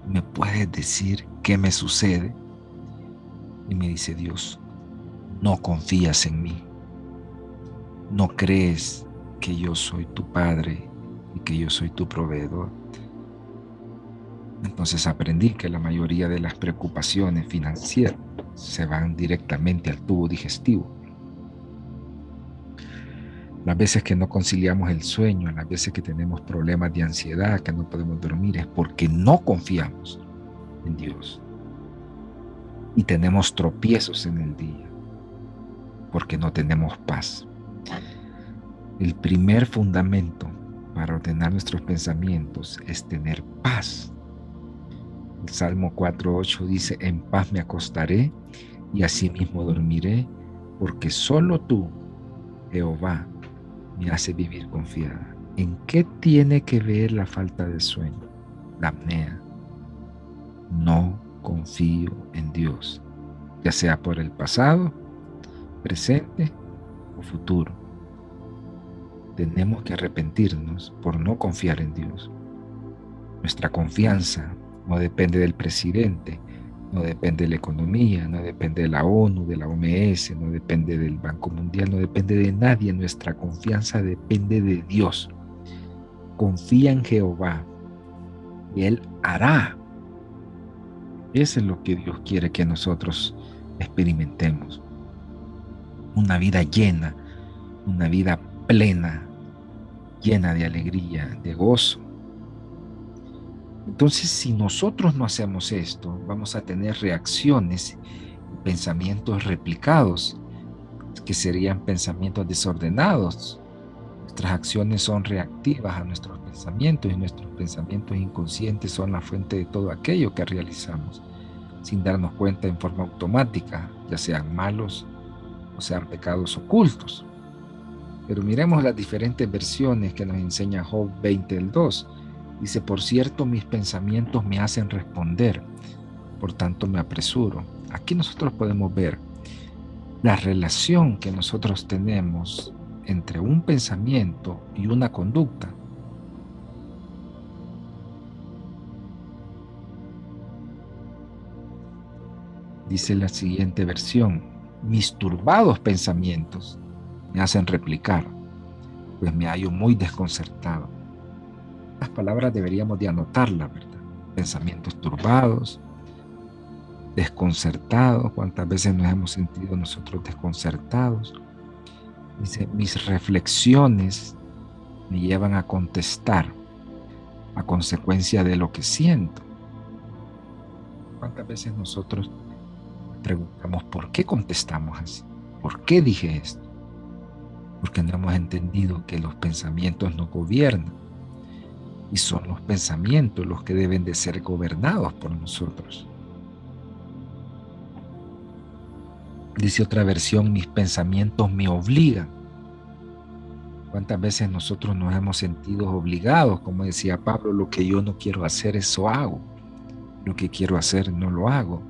¿me puedes decir qué me sucede? Y me dice Dios, no confías en mí. No crees que yo soy tu Padre y que yo soy tu proveedor. Entonces aprendí que la mayoría de las preocupaciones financieras se van directamente al tubo digestivo. Las veces que no conciliamos el sueño, las veces que tenemos problemas de ansiedad, que no podemos dormir, es porque no confiamos en Dios. Y tenemos tropiezos en el día. porque no tenemos paz. El primer fundamento para ordenar nuestros pensamientos es tener paz. El Salmo 4:8 dice: en paz me acostaré y asimismo dormiré, porque solo tú, Jehová, me hace vivir confiada. ¿En qué tiene que ver la falta de sueño? La apnea. No confío en Dios, ya sea por el pasado, presente o futuro. Tenemos que arrepentirnos por no confiar en Dios. Nuestra confianza no depende del presidente, no depende de la economía, no depende de la ONU, de la OMS, no depende del Banco Mundial, no depende de nadie. Nuestra confianza depende de Dios. Confía en Jehová y Él hará. Eso es lo que Dios quiere que nosotros experimentemos. Una vida llena, una vida plena, llena de alegría, de gozo. Entonces, si nosotros no hacemos esto, vamos a tener reacciones y pensamientos replicados, que serían pensamientos desordenados. Nuestras acciones son reactivas a nuestros pensamientos y nuestros pensamientos inconscientes son la fuente de todo aquello que realizamos, sin darnos cuenta en forma automática, ya sean malos o sean pecados ocultos. Pero miremos las diferentes versiones que nos enseña Job 20:2. Dice: por cierto, mis pensamientos me hacen responder, por tanto me apresuro. Aquí nosotros podemos ver la relación que nosotros tenemos entre un pensamiento y una conducta. Dice la siguiente versión: mis turbados pensamientos me hacen replicar, pues me hallo muy desconcertado. Las palabras deberíamos de anotarlas, ¿verdad? Pensamientos turbados, desconcertados. ¿Cuántas veces nos hemos sentido nosotros desconcertados? Dice: mis reflexiones me llevan a contestar a consecuencia de lo que siento. ¿Cuántas veces nosotros preguntamos por qué contestamos así? ¿Por qué dije esto? Porque no hemos entendido que los pensamientos nos gobiernan y son los pensamientos los que deben de ser gobernados por nosotros. Dice otra versión: mis pensamientos me obligan. ¿Cuántas veces nosotros nos hemos sentido obligados? Como decía Pablo: lo que yo no quiero hacer, eso hago. Lo que quiero hacer, no lo hago.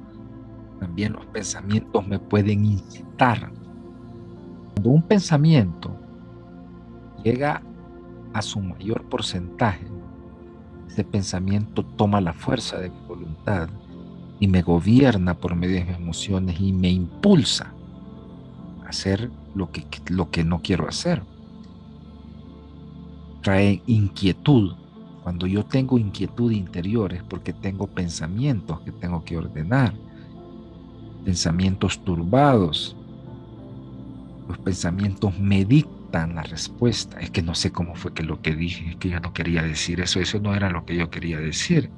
También los pensamientos me pueden incitar. Cuando un pensamiento llega a su mayor porcentaje, ese pensamiento toma la fuerza de mi voluntad y me gobierna por medio de mis emociones y me impulsa a hacer lo que no quiero hacer. Trae inquietud. Cuando yo tengo inquietud interior es porque tengo pensamientos que tengo que ordenar. Pensamientos turbados. Los pensamientos me dictan la respuesta. Es que no sé cómo fue que lo que dije, es que yo no quería decir eso, eso no era lo que yo quería decir.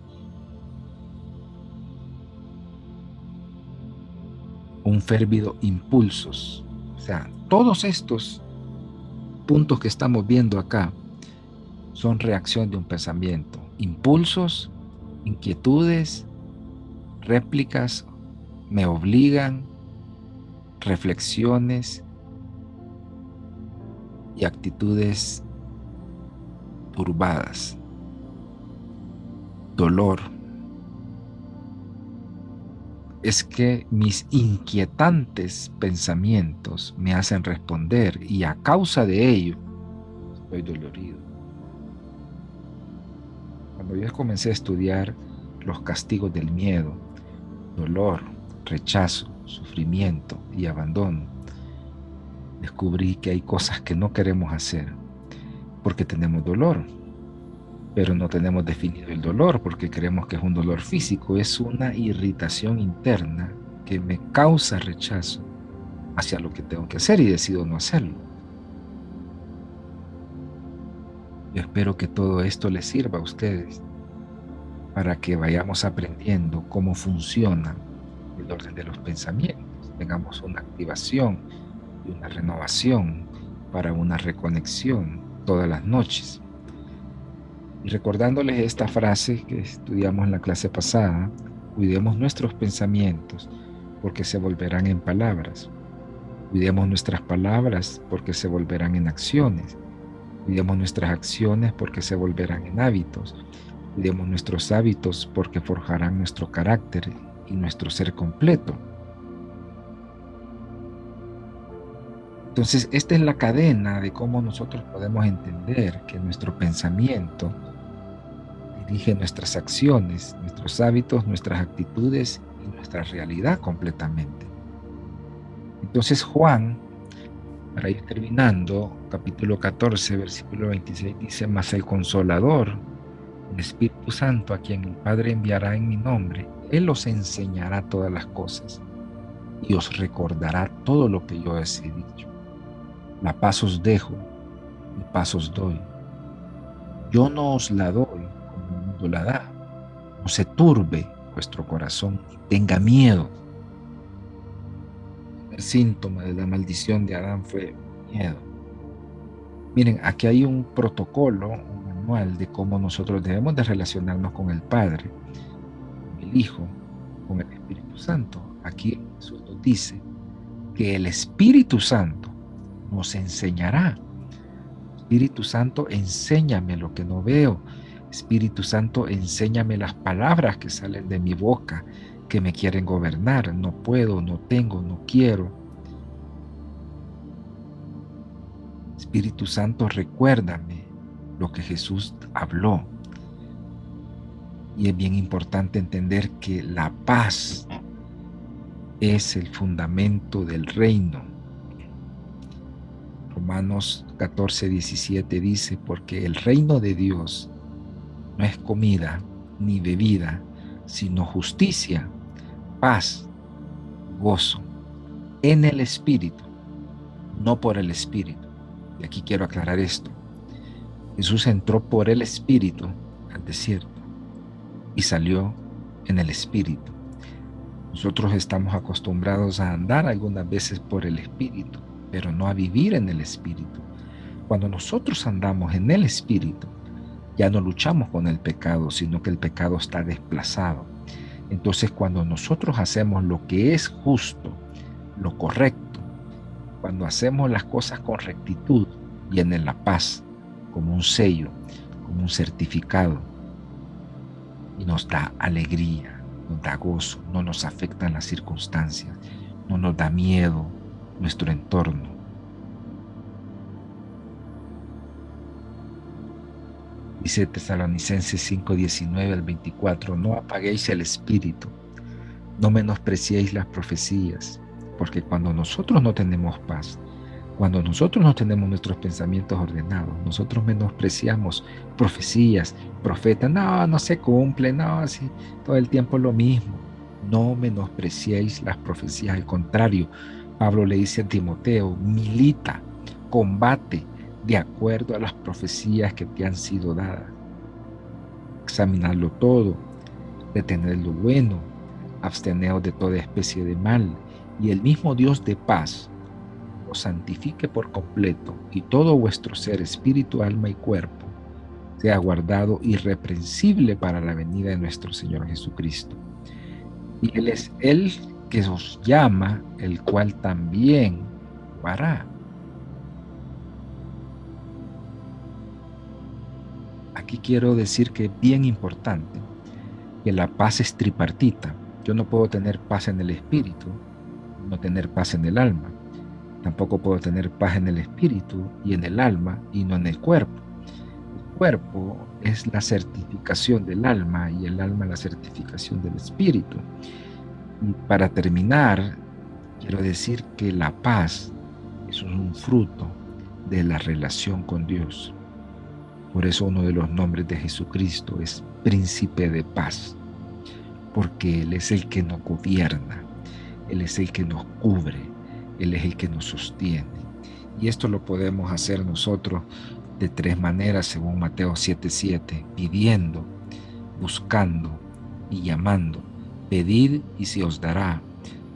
Un férvido impulsos. O sea, todos estos puntos que estamos viendo acá son reacción de un pensamiento. Impulsos, inquietudes, réplicas, me obligan, reflexiones y actitudes turbadas. Dolor. Es que mis inquietantes pensamientos me hacen responder y a causa de ello estoy dolorido. Cuando yo comencé a estudiar los castigos del miedo, dolor, rechazo, sufrimiento y abandono, descubrí que hay cosas que no queremos hacer porque tenemos dolor, pero no tenemos definido el dolor porque creemos que es un dolor físico. Es una irritación interna que me causa rechazo hacia lo que tengo que hacer y decido no hacerlo. Yo espero que todo esto les sirva a ustedes para que vayamos aprendiendo cómo funciona el orden de los pensamientos, tengamos una activación y una renovación, para una reconexión todas las noches. Y recordándoles esta frase que estudiamos en la clase pasada, cuidemos nuestros pensamientos porque se volverán en palabras. Cuidemos nuestras palabras porque se volverán en acciones. Cuidemos nuestras acciones porque se volverán en hábitos. Cuidemos nuestros hábitos porque forjarán nuestro carácter y nuestro ser completo. Entonces, esta es la cadena de cómo nosotros podemos entender que nuestro pensamiento dirige nuestras acciones, nuestros hábitos, nuestras actitudes y nuestra realidad completamente. Entonces, Juan, para ir terminando, capítulo 14, versículo 26, dice: mas el Consolador, el Espíritu Santo, a quien el Padre enviará en mi nombre, Él os enseñará todas las cosas y os recordará todo lo que yo os he dicho. La paz os dejo, mi paz os doy. Yo no os la doy como el mundo la da. No se turbe vuestro corazón, ni tenga miedo. El síntoma de la maldición de Adán fue miedo. Miren, aquí hay un protocolo, un manual de cómo nosotros debemos de relacionarnos con el Padre, con el Hijo, con el Espíritu Santo. Aquí Jesús nos dice que el Espíritu Santo nos enseñará. Espíritu Santo, enséñame lo que no veo. Espíritu Santo, enséñame las palabras que salen de mi boca, que me quieren gobernar. No puedo, no tengo, no quiero. Espíritu Santo, recuérdame lo que Jesús habló. Y es bien importante entender que la paz es el fundamento del reino. Romanos 14, 17 dice: porque el reino de Dios no es comida ni bebida, sino justicia, paz, gozo, en el Espíritu, no por el Espíritu. Y aquí quiero aclarar esto. Jesús entró por el Espíritu al desierto y salió en el Espíritu. Nosotros estamos acostumbrados a andar algunas veces por el Espíritu, pero no a vivir en el Espíritu. Cuando nosotros andamos en el Espíritu, ya no luchamos con el pecado, sino que el pecado está desplazado. Entonces, cuando nosotros hacemos lo que es justo, lo correcto, cuando hacemos las cosas con rectitud, viene la paz como un sello, como un certificado, y nos da alegría, nos da gozo, no nos afectan las circunstancias, no nos da miedo nuestro entorno. Dice Tesalonicenses 5, 19 al 24: no apaguéis el espíritu, no menospreciéis las profecías, porque cuando nosotros no tenemos paz, cuando nosotros no tenemos nuestros pensamientos ordenados, nosotros menospreciamos profecías, profetas. No se cumple, no, así, todo el tiempo lo mismo. No menospreciéis las profecías, al contrario, Pablo le dice a Timoteo: milita, combate de acuerdo a las profecías que te han sido dadas. Examinadlo todo, retened lo bueno, absteneos de toda especie de mal, y el mismo Dios de paz os santifique por completo, y todo vuestro ser, espíritu, alma y cuerpo, sea guardado irreprensible para la venida de nuestro Señor Jesucristo. Y Él es el que os llama, el cual también lo hará. Aquí quiero decir que es bien importante que la paz es tripartita. Yo no puedo tener paz en el espíritu, no tener paz en el alma. Tampoco puedo tener paz en el espíritu y en el alma y no en el cuerpo. El cuerpo es la certificación del alma y el alma la certificación del espíritu. Y para terminar, quiero decir que la paz es un fruto de la relación con Dios. Por eso uno de los nombres de Jesucristo es Príncipe de Paz, porque Él es el que nos gobierna, Él es el que nos cubre, Él es el que nos sostiene. Y esto lo podemos hacer nosotros de tres maneras, según Mateo 7:7, pidiendo, buscando y llamando. Pedid y se os dará,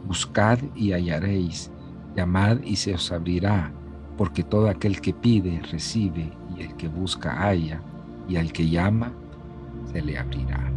buscad y hallaréis, Llamad y se os abrirá, porque todo aquel que pide, recibe, y el que busca, halla, y al que llama, se le abrirá.